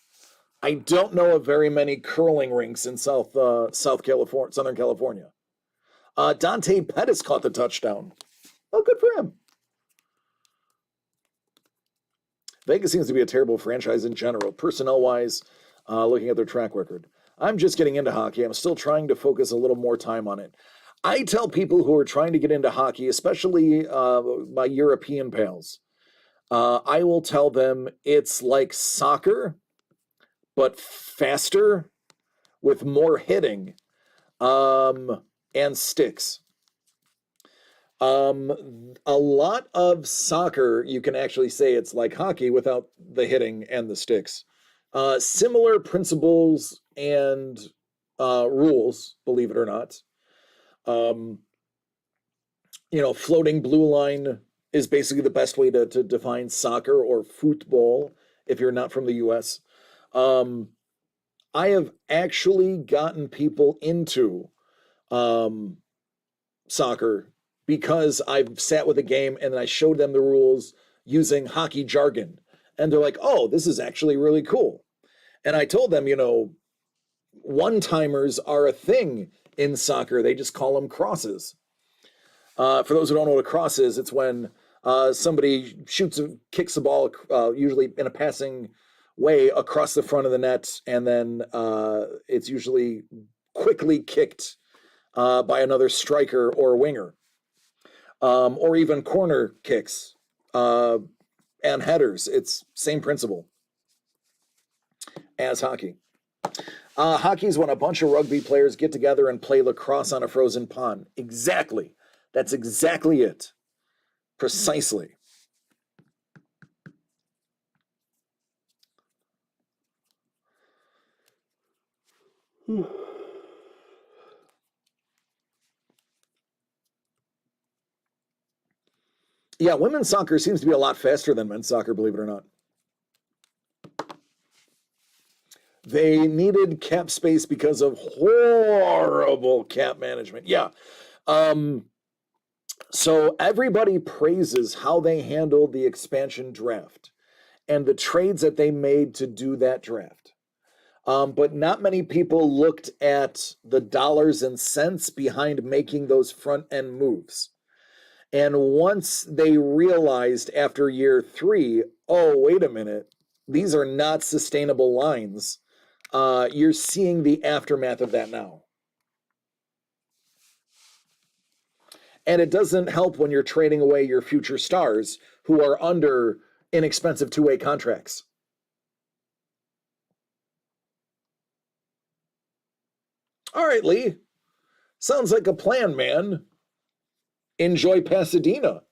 I don't know of very many curling rinks in Southern California. Dante Pettis caught the touchdown. Oh, good for him. Vegas seems to be a terrible franchise in general, personnel-wise, looking at their track record. I'm just getting into hockey. I'm still trying to focus a little more time on it. I tell people who are trying to get into hockey, especially my European pals, I will tell them it's like soccer, but faster with more hitting and sticks. A lot of soccer, you can actually say it's like hockey without the hitting and the sticks. Similar principles and rules, believe it or not. Floating blue line is basically the best way to define soccer or football if you're not from the US. I have actually gotten people into soccer because I've sat with a game and I showed them the rules using hockey jargon. And they're like, oh, this is actually really cool. And I told them, one-timers are a thing in soccer. They just call them crosses. For those who don't know what a cross is, it's when somebody kicks the ball, usually in a passing way, across the front of the net, and then it's usually quickly kicked by another striker or winger, or even corner kicks and headers. It's same principle as hockey. Hockey is when a bunch of rugby players get together and play lacrosse on a frozen pond. Exactly. That's exactly it. Precisely. Yeah, women's soccer seems to be a lot faster than men's soccer, believe it or not. They needed cap space because of horrible cap management. Yeah. So everybody praises how they handled the expansion draft and the trades that they made to do that draft. But not many people looked at the dollars and cents behind making those front end moves. And once they realized after year 3, oh, wait a minute, these are not sustainable lines, you're seeing the aftermath of that now. And it doesn't help when you're trading away your future stars who are under inexpensive two-way contracts. All right, Lee. Sounds like a plan, man. Enjoy Pasadena.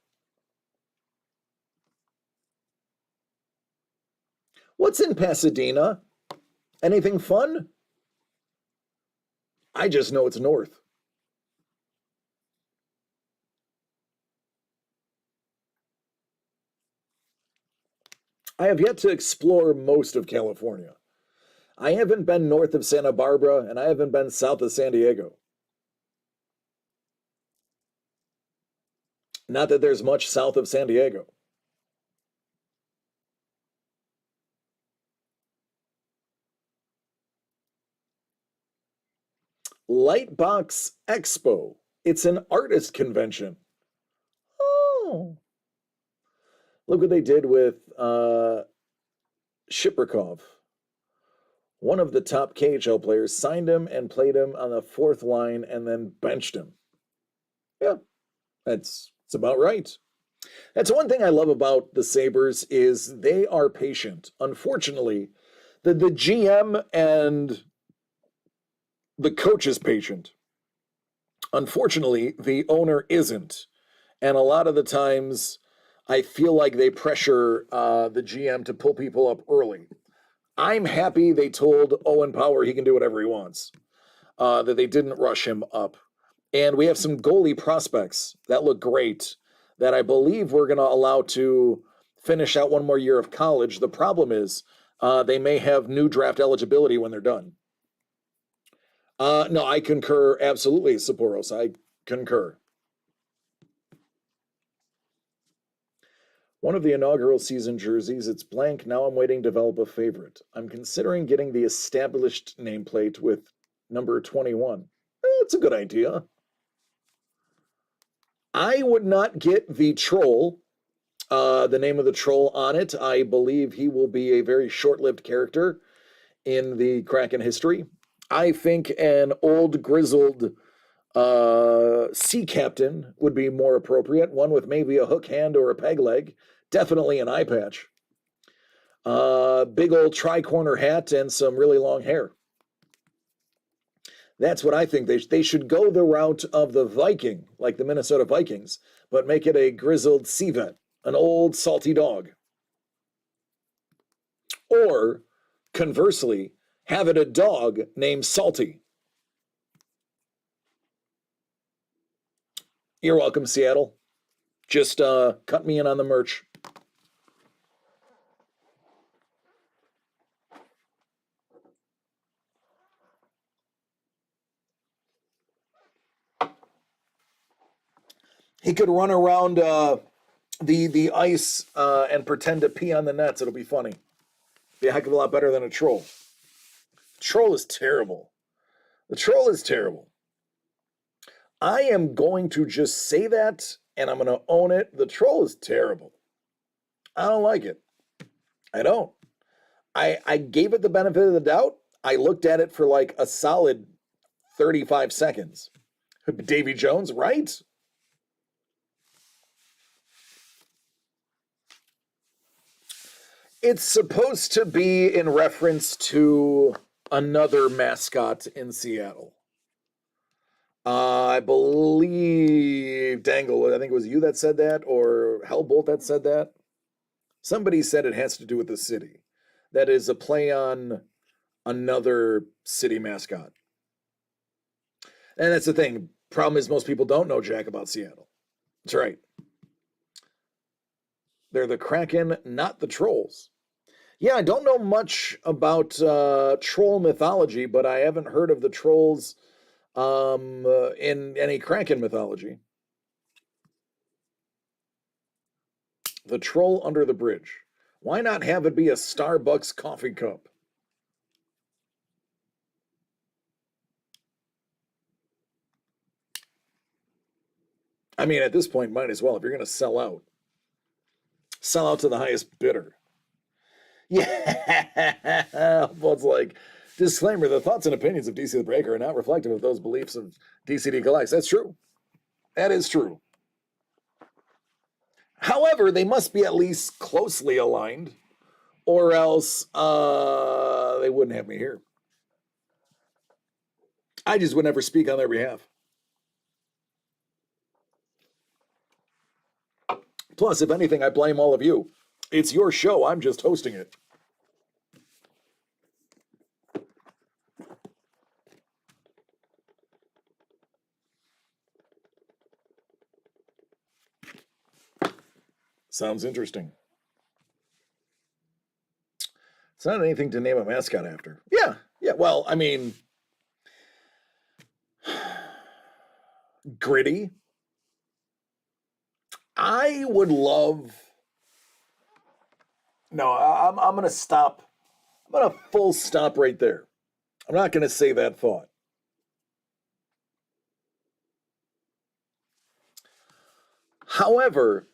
What's in Pasadena? Anything fun? I just know it's north. I have yet to explore most of California. I haven't been north of Santa Barbara, and I haven't been south of San Diego. Not that there's much south of San Diego. Lightbox Expo. It's an artist convention. Oh. Look what they did with Shiprikov. One of the top KHL players signed him and played him on the fourth line and then benched him. Yeah, it's about right. That's one thing I love about the Sabres is they are patient. Unfortunately, the GM and the coach is patient. Unfortunately, the owner isn't. And a lot of the times, I feel like they pressure the GM to pull people up early. I'm happy they told Owen Power he can do whatever he wants, that they didn't rush him up. And we have some goalie prospects that look great that I believe we're going to allow to finish out one more year of college. The problem is they may have new draft eligibility when they're done. No, I concur absolutely, Saporos. I concur. One of the inaugural season jerseys, it's blank. Now I'm waiting to develop a favorite. I'm considering getting the established nameplate with number 21. That's a good idea. I would not get the troll, the name of the troll on it. I believe he will be a very short-lived character in the Kraken history. I think an old grizzled sea captain would be more appropriate, one with maybe a hook hand or a peg leg, definitely an eye patch. Big old tri-corner hat and some really long hair. That's what I think. They should go the route of the Viking, like the Minnesota Vikings, but make it a grizzled sea vet, an old salty dog. Or, conversely, have it a dog named Salty. You're welcome, Seattle. Just cut me in on the merch. He could run around the ice and pretend to pee on the nets. It'll be funny. Be a heck of a lot better than a troll. Troll is terrible. The troll is terrible. I am going to just say that, and I'm going to own it. The troll is terrible. I don't like it. I don't. I gave it the benefit of the doubt. I looked at it for like a solid 35 seconds. Davy Jones, right? It's supposed to be in reference to another mascot in Seattle. I believe Dangle, I think it was you that said that, or Hellbolt that said that. Somebody said it has to do with the city. That is a play on another city mascot. And that's the thing. Problem is most people don't know jack about Seattle. That's right. They're the Kraken, not the Trolls. Yeah, I don't know much about troll mythology, but I haven't heard of the trolls in any Kraken mythology. The troll under the bridge. Why not have it be a Starbucks coffee cup? I mean, at this point, might as well. If you're going to sell out to the highest bidder. Yeah. Well, it's like, disclaimer, the thoughts and opinions of DC the Breaker are not reflective of those beliefs of DCD Collects. That's true. That is true. However, they must be at least closely aligned, or else they wouldn't have me here. I just would never speak on their behalf. Plus, if anything, I blame all of you. It's your show. I'm just hosting it. Sounds interesting. It's not anything to name a mascot after. Yeah, yeah. Well, I mean, gritty. I would love. No, I'm going to stop. I'm going to full stop right there. I'm not going to say that thought. However,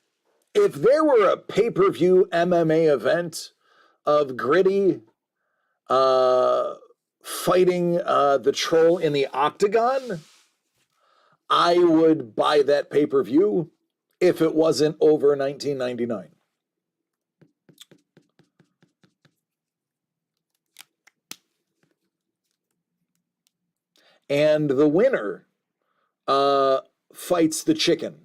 if there were a pay-per-view MMA event of Gritty fighting the troll in the octagon, I would buy that pay-per-view if it wasn't over $19.99. And the winner fights the chicken.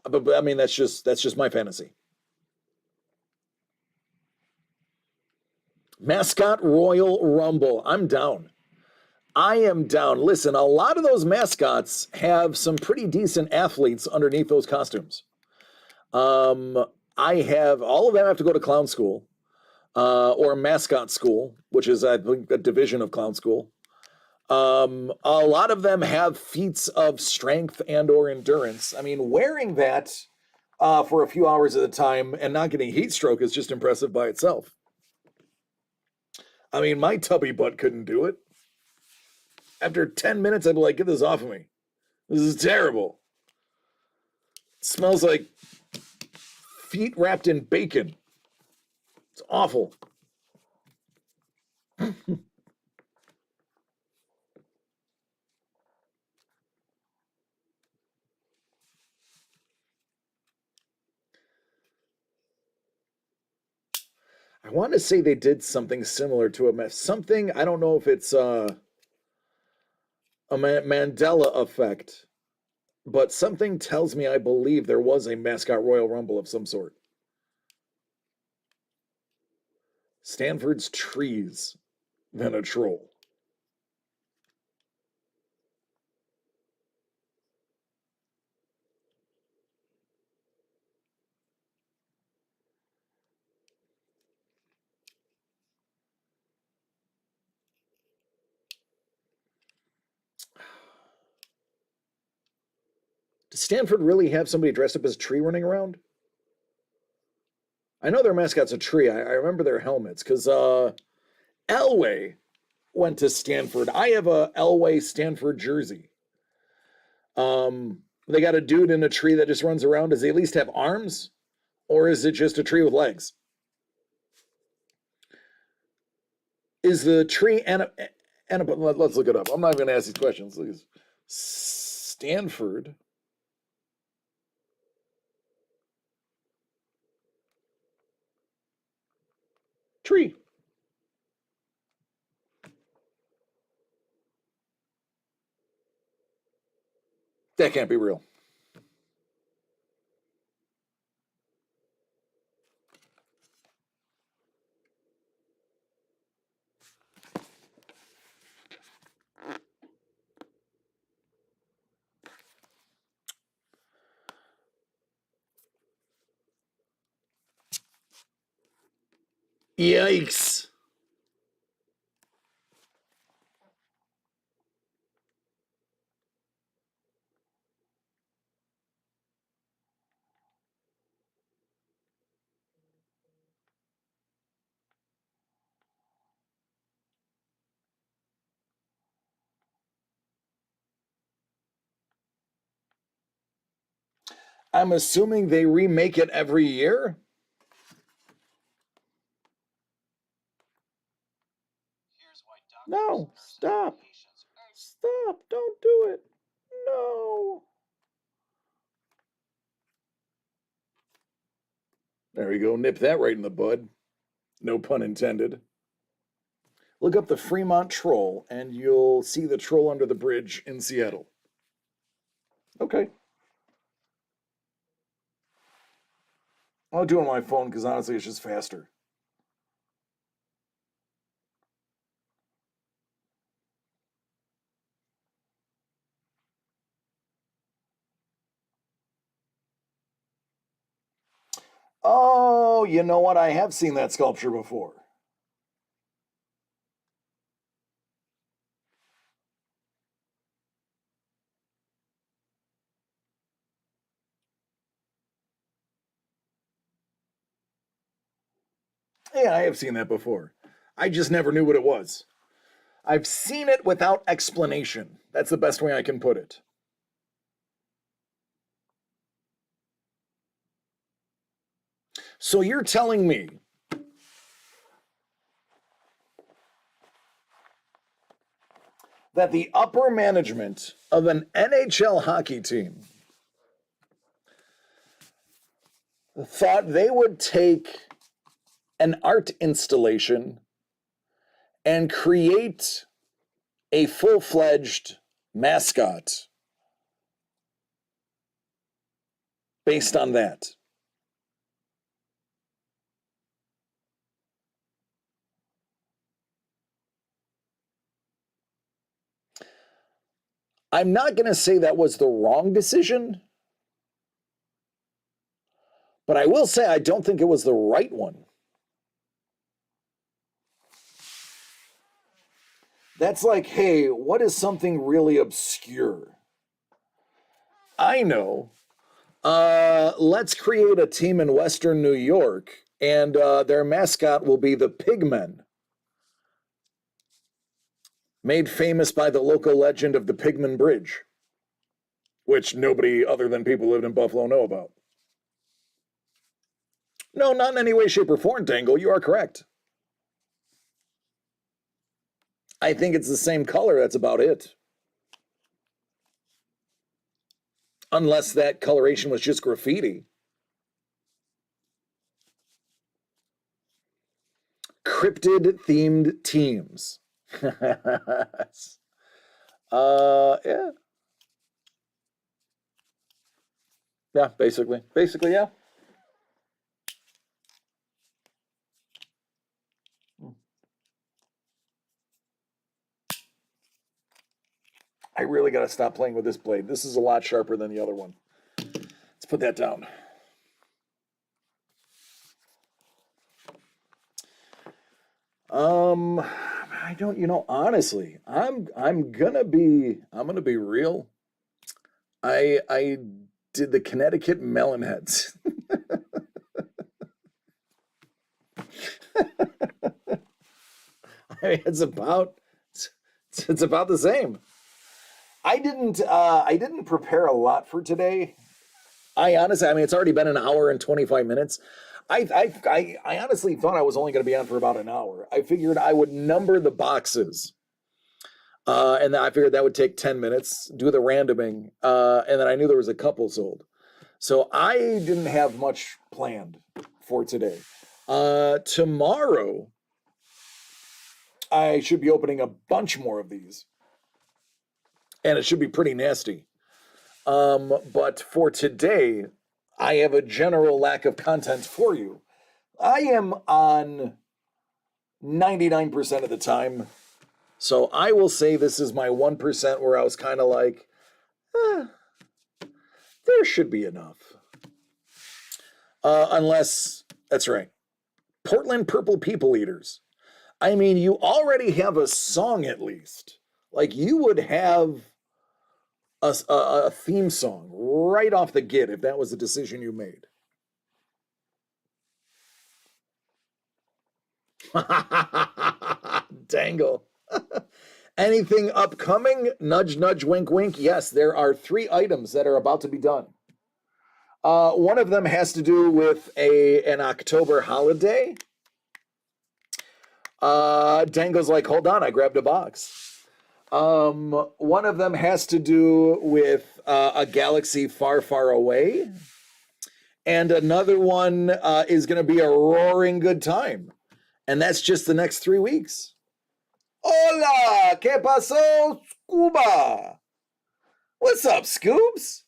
But I mean, that's just my fantasy. Mascot Royal Rumble. I'm down. I am down. Listen, a lot of those mascots have some pretty decent athletes underneath those costumes. I have all of them have to go to clown school or mascot school, which is I think a division of clown school. A lot of them have feats of strength and or endurance. I mean, wearing that for a few hours at a time and not getting heat stroke is just impressive by itself. I mean, my tubby butt couldn't do it. After 10 minutes, I'd be like, get this off of me. This is terrible. It smells like feet wrapped in bacon. It's awful. I want to say they did something similar to a mess. Something, I don't know if it's a Mandela effect, but something tells me I believe there was a mascot Royal Rumble of some sort. Stanford's trees than a troll. Does Stanford really have somebody dressed up as a tree running around? I know their mascot's a tree. I remember their helmets because Elway went to Stanford. I have a Elway Stanford jersey. They got a dude in a tree that just runs around. Does he at least have arms? Or is it just a tree with legs? Is the tree let's look it up. I'm not even going to ask these questions. Stanford tree. That can't be real. Yikes. I'm assuming they remake it every year? No, stop. Stop, don't do it. No. There we go, nip that right in the bud. No pun intended. Look up the Fremont Troll and you'll see the troll under the bridge in Seattle. Okay. I'll do it on my phone because honestly it's just faster. Oh, you know what? I have seen that sculpture before. Yeah, I have seen that before. I just never knew what it was. I've seen it without explanation. That's the best way I can put it. So you're telling me that the upper management of an NHL hockey team thought they would take an art installation and create a full-fledged mascot based on that? I'm not going to say that was the wrong decision, but I will say I don't think it was the right one. That's like, hey, what is something really obscure? I know. Let's create a team in Western New York, and their mascot will be the Pigmen, made famous by the local legend of the Pigman Bridge, which nobody other than people who lived in Buffalo know about. No, not in any way, shape, or form, Dangle. You are correct. I think it's the same color. That's about it. Unless that coloration was just graffiti. Cryptid themed teams. Yeah. Yeah, basically. Basically, yeah. I really got to stop playing with this blade. This is a lot sharper than the other one. Let's put that down. I don't, honestly, I'm gonna be real. I did the Connecticut Melonheads. I mean, it's about the same. I didn't prepare a lot for today. I honestly, I mean, it's already been an hour and 25 minutes. I honestly thought I was only going to be on for about an hour. I figured I would number the boxes, and then I figured that would take 10 minutes, do the randoming, and then I knew there was a couple sold. So I didn't have much planned for today. Tomorrow, I should be opening a bunch more of these, and it should be pretty nasty. But for today, I have a general lack of content for you. I am on 99% of the time. So I will say this is my 1% where I was kind of like, there should be enough. Unless, that's right, Portland Purple People Eaters. I mean, you already have a song at least. Like you would have a theme song right off the get if that was the decision you made. Dangle. Anything upcoming? Nudge, nudge, wink, wink. Yes, there are 3 items that are about to be done. One of them has to do with an October holiday. Dango's like, hold on, I grabbed a box. One of them has to do with a galaxy far, far away. And another one is going to be a roaring good time. And that's just the next 3 weeks. Hola, ¿qué pasó, Scuba? What's up, Scoobs?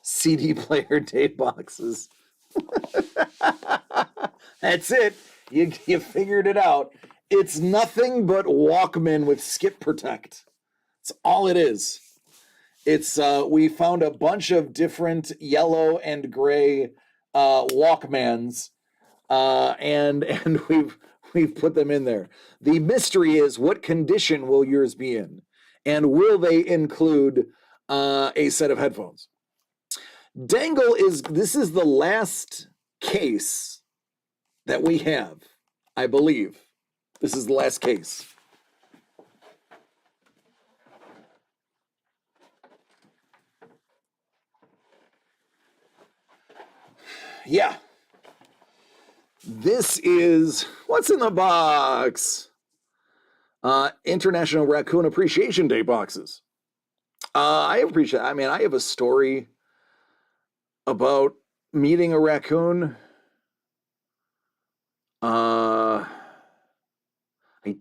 CD player day boxes. That's it. You figured it out. It's nothing but Walkman with skip protect. That's all it is. It's we found a bunch of different yellow and gray Walkmans, and we've put them in there. The mystery is, what condition will yours be in, and will they include a set of headphones? Dangle this is the last case that we have, I believe. This is the last case. Yeah. This is, what's in the box? International Raccoon Appreciation Day boxes. I have a story about meeting a raccoon. I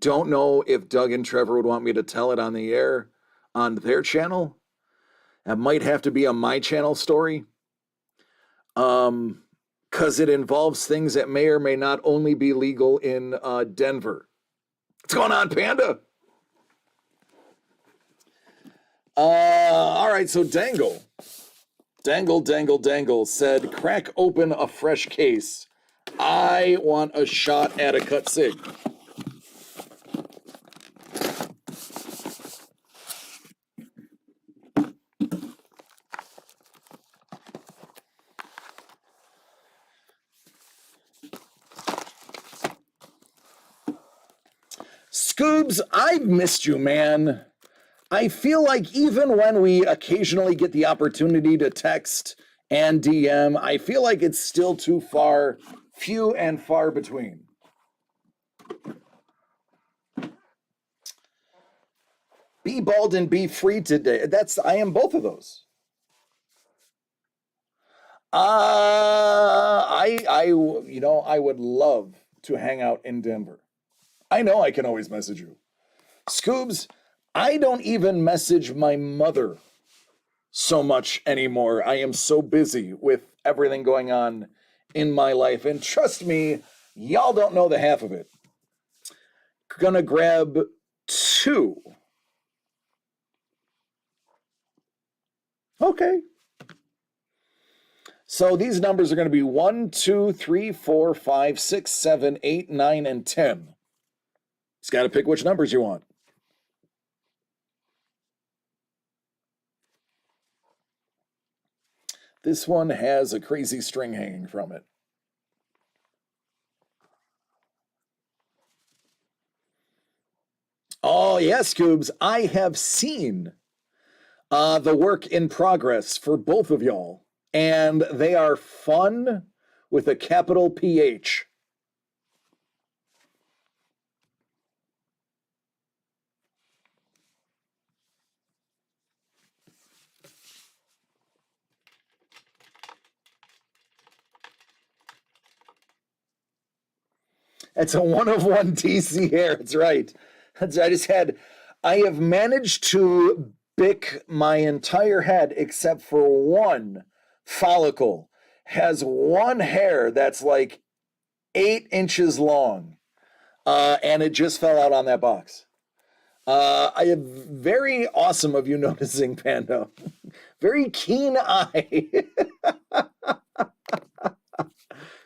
don't know if Doug and Trevor would want me to tell it on the air on their channel. That might have to be on my channel story. Because it involves things that may or may not only be legal in Denver. What's going on, Panda? All right, so Dangle said, crack open a fresh case. I want a shot at a cut cig. Scoobs, I've missed you, man. I feel like even when we occasionally get the opportunity to text and DM, I feel like it's still too few and far between. Be bald and be free today. I am both of those. I would love to hang out in Denver. I know I can always message you. Scoobs, I don't even message my mother so much anymore. I am so busy with everything going on in my life. And trust me, y'all don't know the half of it. Gonna grab 2. Okay. So these numbers are going to be 1, 2, 3, 4, 5, 6, 7, 8, 9, and 10. Just got to pick which numbers you want. This one has a crazy string hanging from it. Oh, yes, Scoobs. I have seen the work in progress for both of y'all, and they are fun with a capital PH. It's a 1-of-1 DC hair. That's right. I have managed to bick my entire head except for one follicle. Has one hair that's like 8 inches long. and it just fell out on that box. I have very awesome of you noticing, Pando. Very keen eye.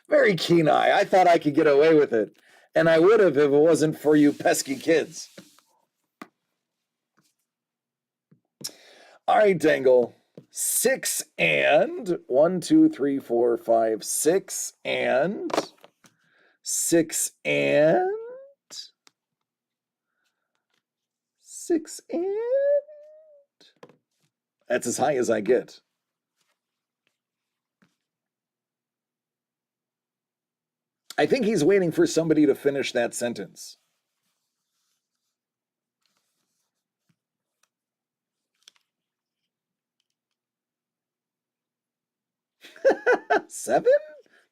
Very keen eye. I thought I could get away with it. And I would have if it wasn't for you pesky kids. All right, Dangle. 6 and 1, 2, 3, 4, 5, 6 and 6 and 6 and that's as high as I get. I think he's waiting for somebody to finish that sentence. Seven?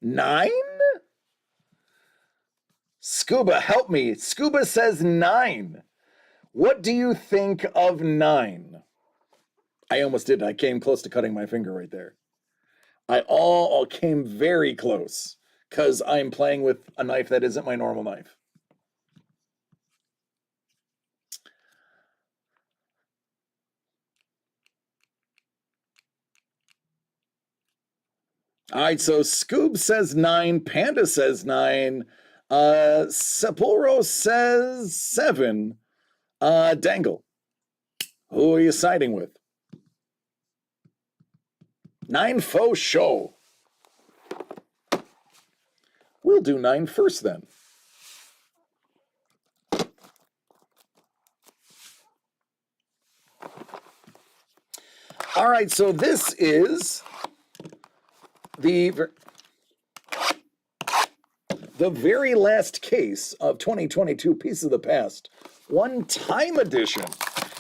9? Scuba, help me. Scuba says 9. What do you think of 9? I almost did. I came close to cutting my finger right there. I all came very close because I'm playing with a knife that isn't my normal knife. All right, so Scoob says 9, Panda says 9, Sapporo says 7. Dangle, who are you siding with? 9 faux show. We'll do 9 first then. All right, so this is the very last case of 2022 Piece of the Past, one time edition.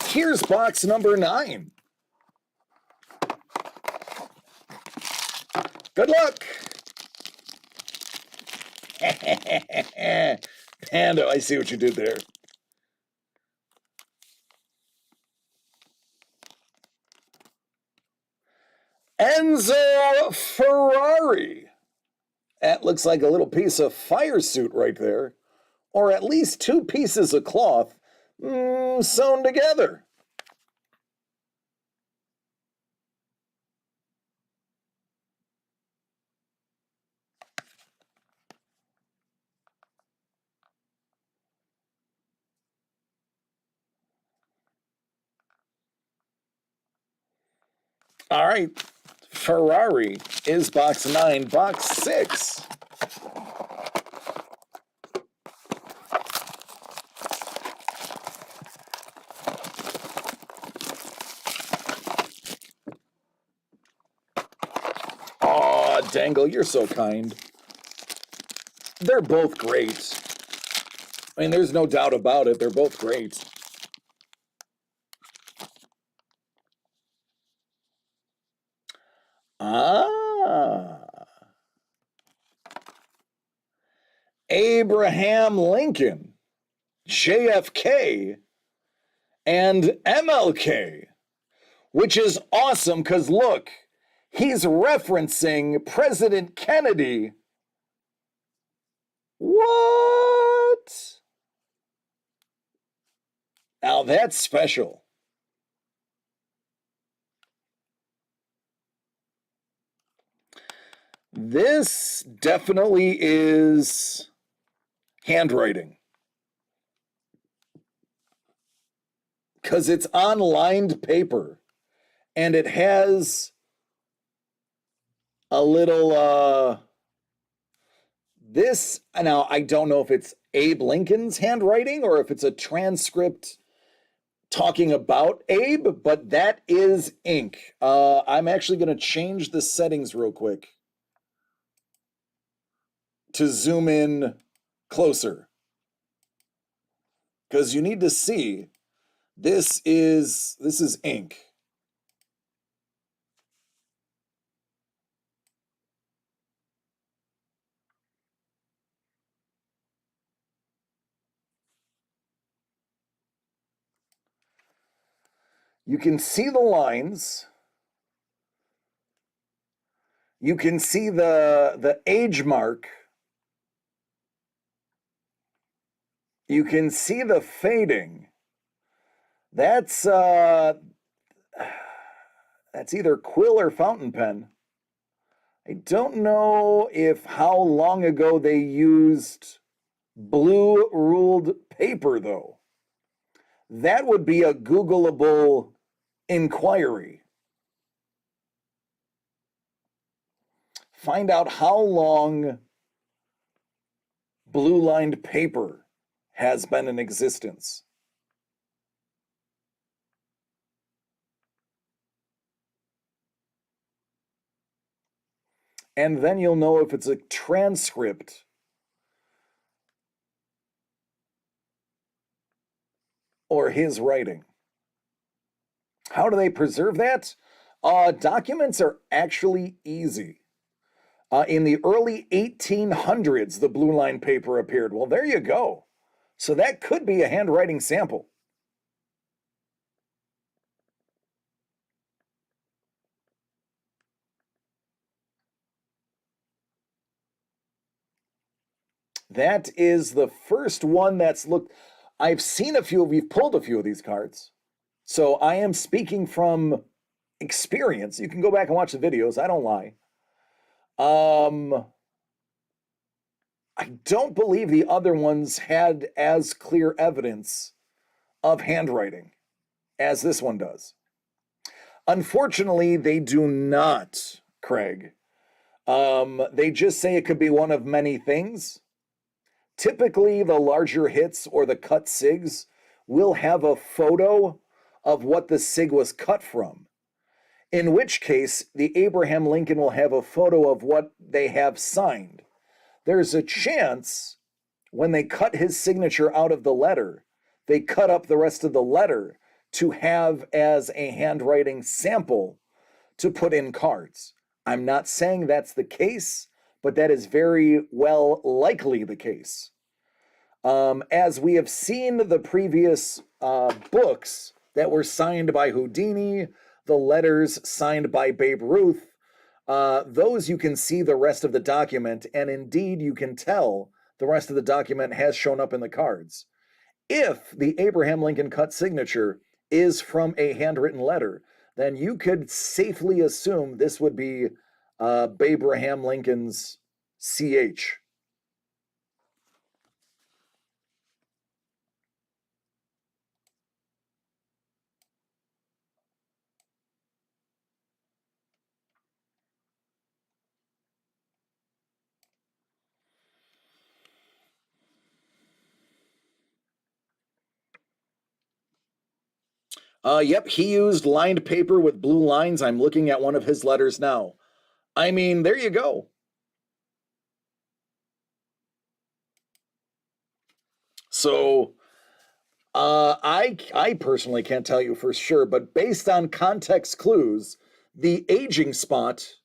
Here's box number 9. Good luck. Panda, I see what you did there. Enzo Ferrari. That looks like a little piece of fire suit right there. Or at least 2 pieces of cloth sewn together. All right, Ferrari is box 9. Box 6. Aw, Dangle, you're so kind. They're both great. I mean, there's no doubt about it. They're both great. Ah. Abraham Lincoln, JFK, and MLK, which is awesome because look, he's referencing President Kennedy. What? Now that's special. This definitely is handwriting. Because it's on lined paper. And it has a little, this, now I don't know if it's Abe Lincoln's handwriting or if it's a transcript talking about Abe, but that is ink. I'm actually going to change the settings real quick to zoom in closer. Because you need to see, this is ink. You can see the lines. You can see the age mark. You can see the fading. That's either quill or fountain pen. I don't know if how long ago they used blue ruled paper, though. That would be a Googleable inquiry. Find out how long blue lined paper has been in existence. And then you'll know if it's a transcript or his writing. How do they preserve that? Documents are actually easy. In the early 1800s, the blue line paper appeared. Well, there you go. So that could be a handwriting sample. That is the first one that's looked. I've seen a few, we've pulled a few of these cards. So I am speaking from experience. You can go back and watch the videos. I don't lie. I don't believe the other ones had as clear evidence of handwriting as this one does. Unfortunately, they do not, Craig. They just say it could be one of many things. Typically, the larger hits or the cut SIGs will have a photo of what the SIG was cut from, in which case the Abraham Lincoln will have a photo of what they have signed. There's a chance when they cut his signature out of the letter, they cut up the rest of the letter to have as a handwriting sample to put in cards. I'm not saying that's the case, but that is very well likely the case. As we have seen the previous books that were signed by Houdini, the letters signed by Babe Ruth, those you can see the rest of the document, and indeed you can tell the rest of the document has shown up in the cards. If the Abraham Lincoln cut signature is from a handwritten letter, then you could safely assume this would be Abraham Lincoln's CH. Yep, he used lined paper with blue lines. I'm looking at one of his letters now. I mean, there you go. So, I personally can't tell you for sure, but based on context clues, the aging spot,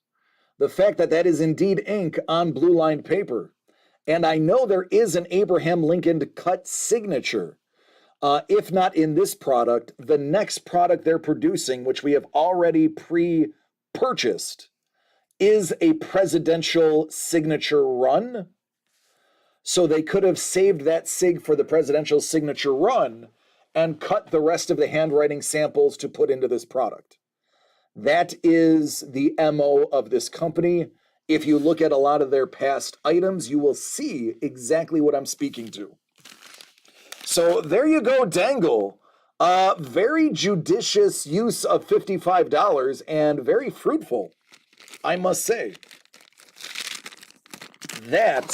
the fact that that is indeed ink on blue lined paper, and I know there is an Abraham Lincoln cut signature. If not in this product, the next product they're producing, which we have already pre-purchased, is a presidential signature run. So they could have saved that SIG for the presidential signature run and cut the rest of the handwriting samples to put into this product. That is the MO of this company. If you look at a lot of their past items, you will see exactly what I'm speaking to. So there you go, Dangle. Very judicious use of $55 and very fruitful, I must say. That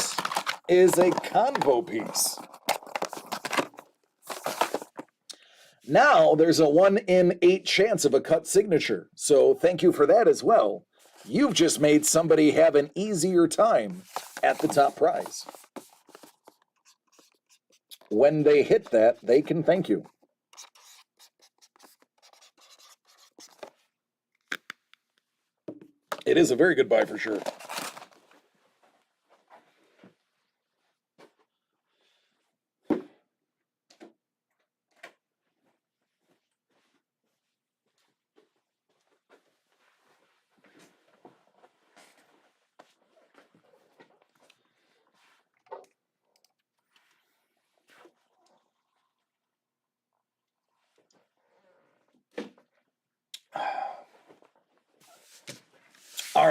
is a convo piece. Now there's a 1 in 8 chance of a cut signature, so thank you for that as well. You've just made somebody have an easier time at the top prize. When they hit that, they can thank you. It is a very good buy for sure.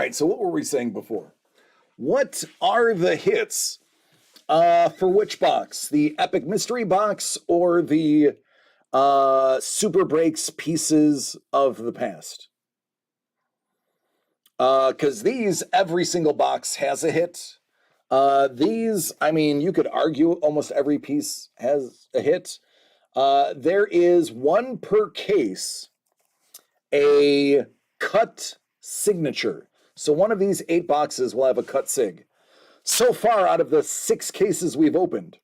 right, so what were we saying before? What are the hits for which box? The Epic Mystery box or the Super Breaks Pieces of the Past? Because these, every single box has a hit. These, I mean, you could argue almost every piece has a hit. There is one per case, a cut signature. So one of these 8 boxes will have a cut sig. So far, out of the 6 cases we've opened,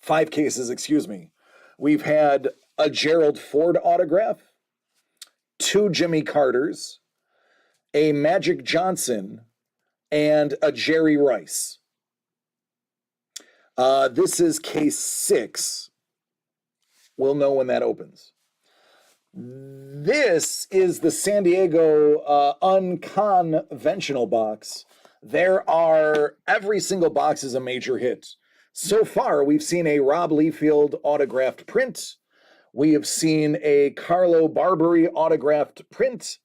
5 cases, excuse me, we've had a Gerald Ford autograph, 2 Jimmy Carters, a Magic Johnson, and a Jerry Rice. This is case 6. We'll know when that opens. This is the San Diego unCONventional box. Every single box is a major hit. So far, we've seen a Rob Liefeld autographed print. We have seen a Carlo Barberi autographed print.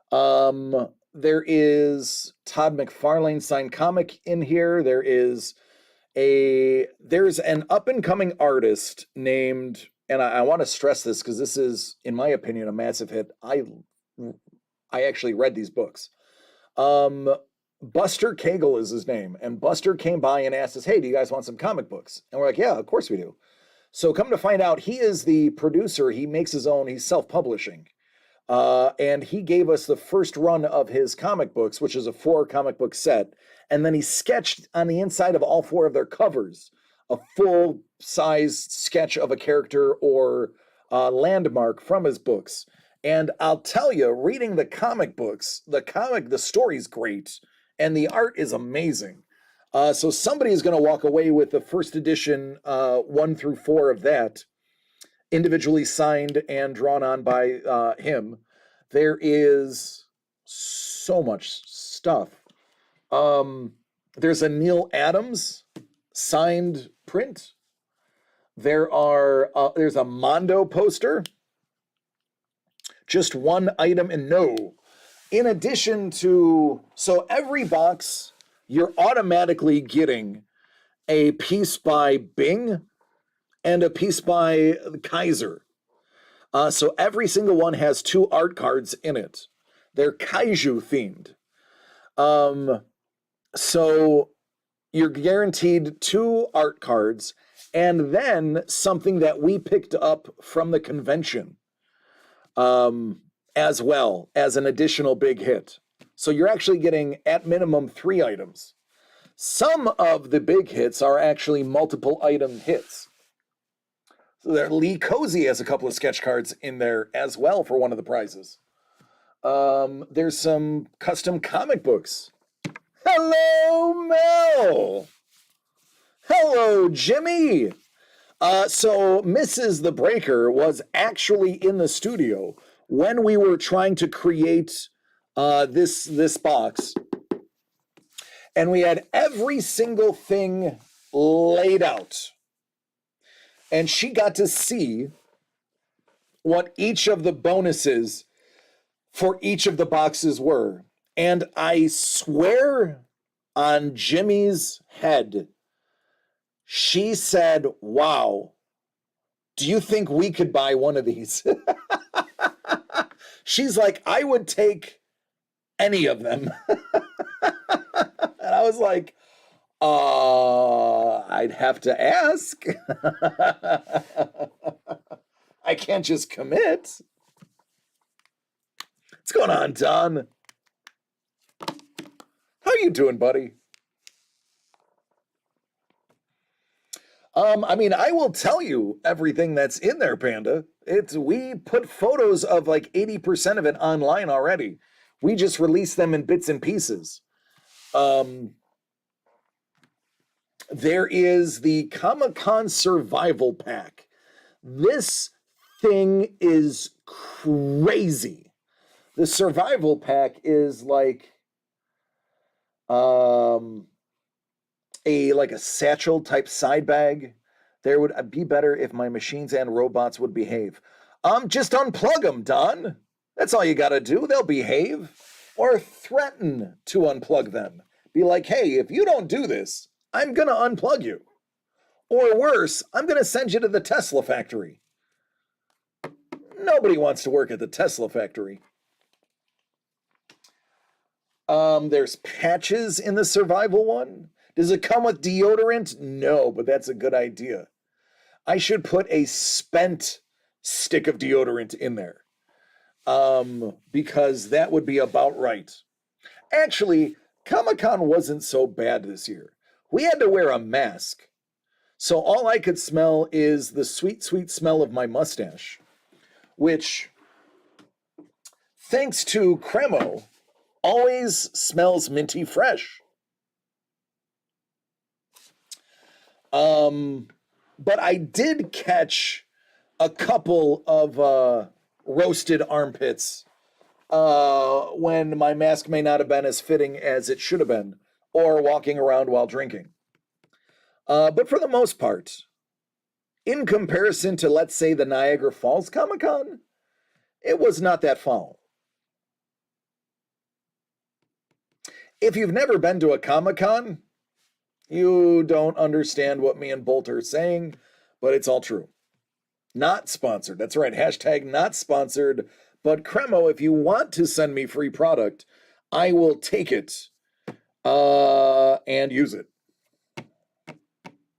There is Todd McFarlane signed comic in here. There's an up-and-coming artist named, and I want to stress this because this is, in my opinion, a massive hit. I actually read these books. Buster Cagle is his name, and Buster came by and asked us, hey, do you guys want some comic books? And we're like, yeah, of course we do. So come to find out, he is the producer. He makes his own, he's self-publishing. And he gave us the first run of his comic books, which is a 4 comic book set. And then he sketched on the inside of all 4 of their covers a full-size sketch of a character or landmark from his books. And I'll tell you, reading the comic books, the story's great, and the art is amazing. So somebody is going to walk away with the first edition 1 through 4 of that, individually signed and drawn on by him. There is so much stuff. There's a Neil Adams signed print. There's a Mondo poster. Just 1 item, and no. In addition to, so every box, you're automatically getting a piece by Bing and a piece by Kaiser. So every single one has 2 art cards in it. They're kaiju themed. So you're guaranteed 2 art cards and then something that we picked up from the convention as well as an additional big hit. So you're actually getting at minimum 3 items. Some of the big hits are actually multiple item hits. So there, Lee Cozy has a couple of sketch cards in there as well for one of the prizes. There's some custom comic books. Hello, Mel. Hello, Jimmy. So Mrs. the Breaker was actually in the studio when we were trying to create this box. And we had every single thing laid out. And she got to see what each of the bonuses for each of the boxes were. And I swear on Jimmy's head, she said, wow, do you think we could buy one of these? She's like, I would take any of them. And I was like, I'd have to ask. I can't just commit. What's going on, Don? How you doing, buddy? I mean, I will tell you everything that's in there, Panda. We put photos of like 80% of it online already. We just released them in bits and pieces. There is the Comic-Con Survival Pack. This thing is crazy. The Survival Pack is like a satchel type side bag. There would be better if my machines and robots would behave. Just unplug them, Don. That's all you got to do. They'll behave. or threaten to unplug them. Be like, hey, if you don't do this, I'm going to unplug you. Or worse, I'm going to send you to the Tesla factory. Nobody wants to work at the Tesla factory. There's patches in the survival one. Does it come with deodorant? No, but that's a good idea. I should put a spent stick of deodorant in there. Because that would be about right. Actually, Comic-Con wasn't so bad this year. We had to wear a mask. So all I could smell is the sweet, sweet smell of my mustache, which, thanks to Cremo, always smells minty fresh. But I did catch a couple of roasted armpits when my mask may not have been as fitting as it should have been, or walking around while drinking. But for the most part, in comparison to, let's say, the Niagara Falls Comic-Con, it was not that foul. If you've never been to a Comic-Con, you don't understand what me and Bolt are saying, but it's all true. Not sponsored. That's right. Hashtag not sponsored. But Cremo, if you want to send me free product, I will take it and use it.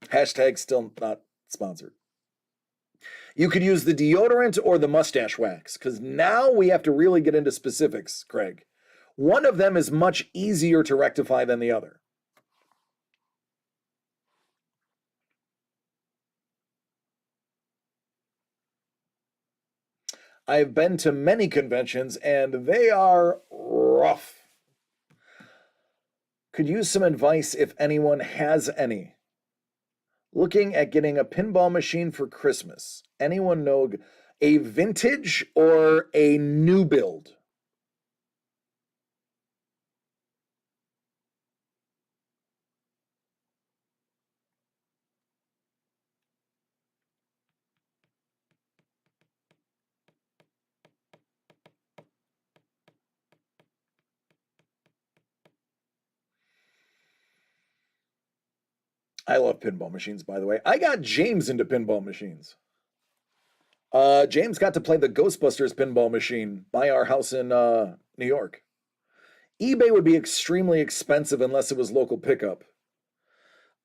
Hashtag still not sponsored. You could use the deodorant or the mustache wax, because now we have to really get into specifics, Craig. One of them is much easier to rectify than the other. I've been to many conventions, and they are rough. Could use some advice if anyone has any. Looking at getting a pinball machine for Christmas. Anyone know a vintage or a new build? I love pinball machines, by the way. I got James into pinball machines. James got to play the Ghostbusters pinball machine by our house in New York. eBay would be extremely expensive unless it was local pickup.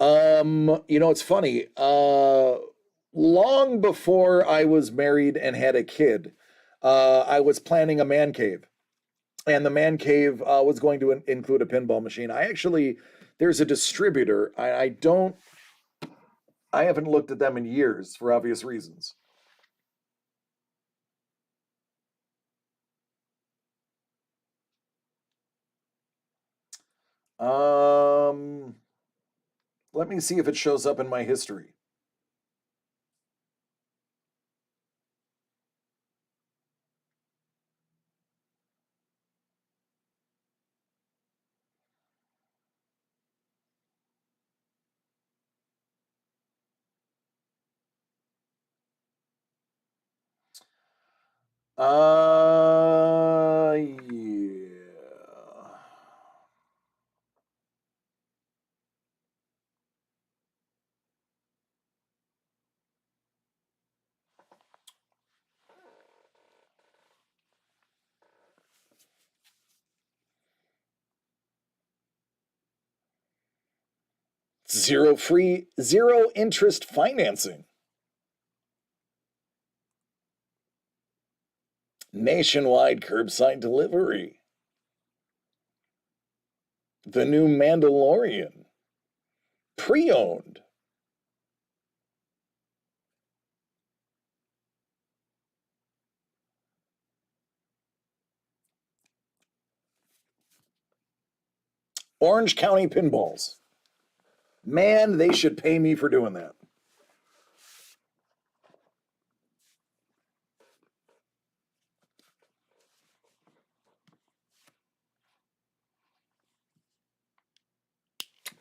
It's funny. Long before I was married and had a kid, I was planning a man cave. And the man cave was going to include a pinball machine. There's a distributor. I haven't looked at them in years for obvious reasons. Let me see if it shows up in my history. Yeah. Zero interest financing. Nationwide curbside delivery. The new Mandalorian. Pre-owned. Orange County Pinballs. Man, they should pay me for doing that.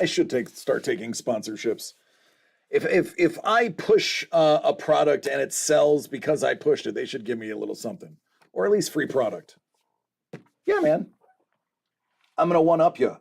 I should start taking sponsorships. If I push a product and it sells because I pushed it, they should give me a little something, or at least free product. Yeah, man. I'm going to one-up you.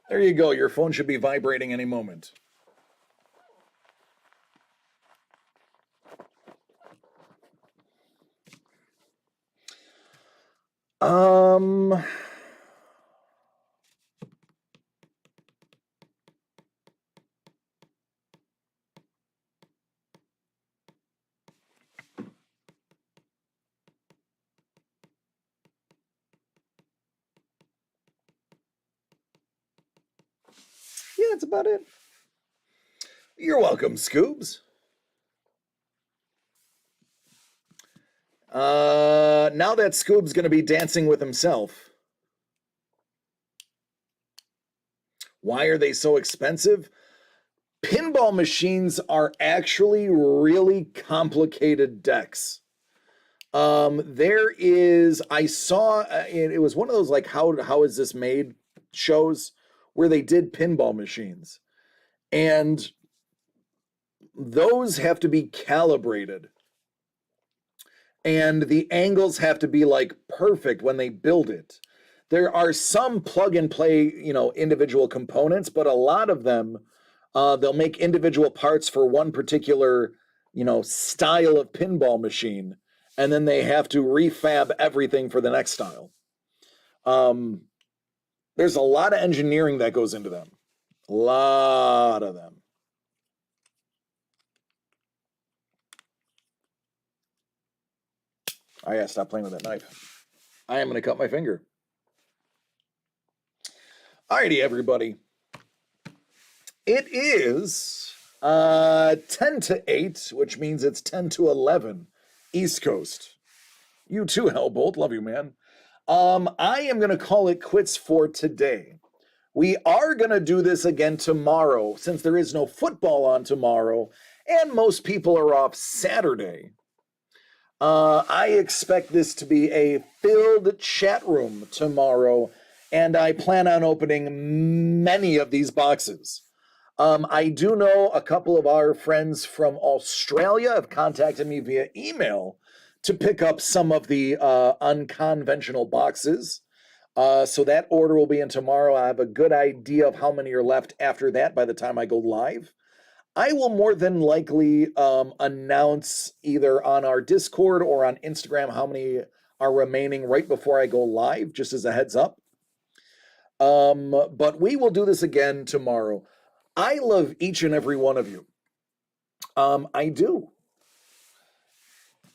There you go. Your phone should be vibrating any moment. Um, yeah, that's about it. You're welcome, Scoobs. Now that Scoob's going to be dancing with himself. Why are they so expensive? Pinball machines are actually really complicated decks. I saw it was one of those like how is this made shows where they did pinball machines, and those have to be calibrated, and the angles have to be like perfect when they build it. There are some plug and play, individual components, but a lot of them, they'll make individual parts for one particular, style of pinball machine, and then they have to refab everything for the next style. There's a lot of engineering that goes into them. A lot of them. I gotta stop playing with that knife. I am gonna cut my finger. Alrighty, everybody. It is 10 to 8, which means it's 10 to 11 East Coast. You too, Hellbolt. Love you, man. I am going to call it quits for today. We are going to do this again tomorrow, since there is no football on tomorrow, and most people are off Saturday. I expect this to be a filled chat room tomorrow, and I plan on opening many of these boxes. I do know a couple of our friends from Australia have contacted me via email to pick up some of the unconventional boxes. So that order will be in tomorrow. I have a good idea of how many are left after that by the time I go live. I will more than likely announce either on our Discord or on Instagram how many are remaining right before I go live, just as a heads up. But we will do this again tomorrow. I love each and every one of you. I do.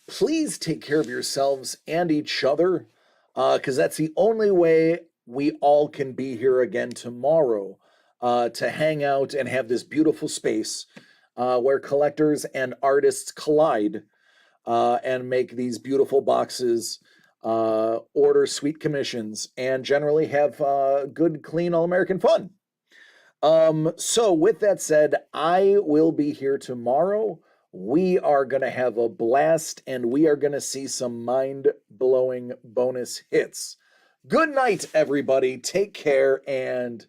Please take care of yourselves and each other, because that's the only way we all can be here again tomorrow to hang out and have this beautiful space where collectors and artists collide and make these beautiful boxes, order sweet commissions, and generally have good, clean, all-American fun. So with that said, I will be here tomorrow. We are going to have a blast, and we are going to see some mind-blowing bonus hits. Good night, everybody. Take care, and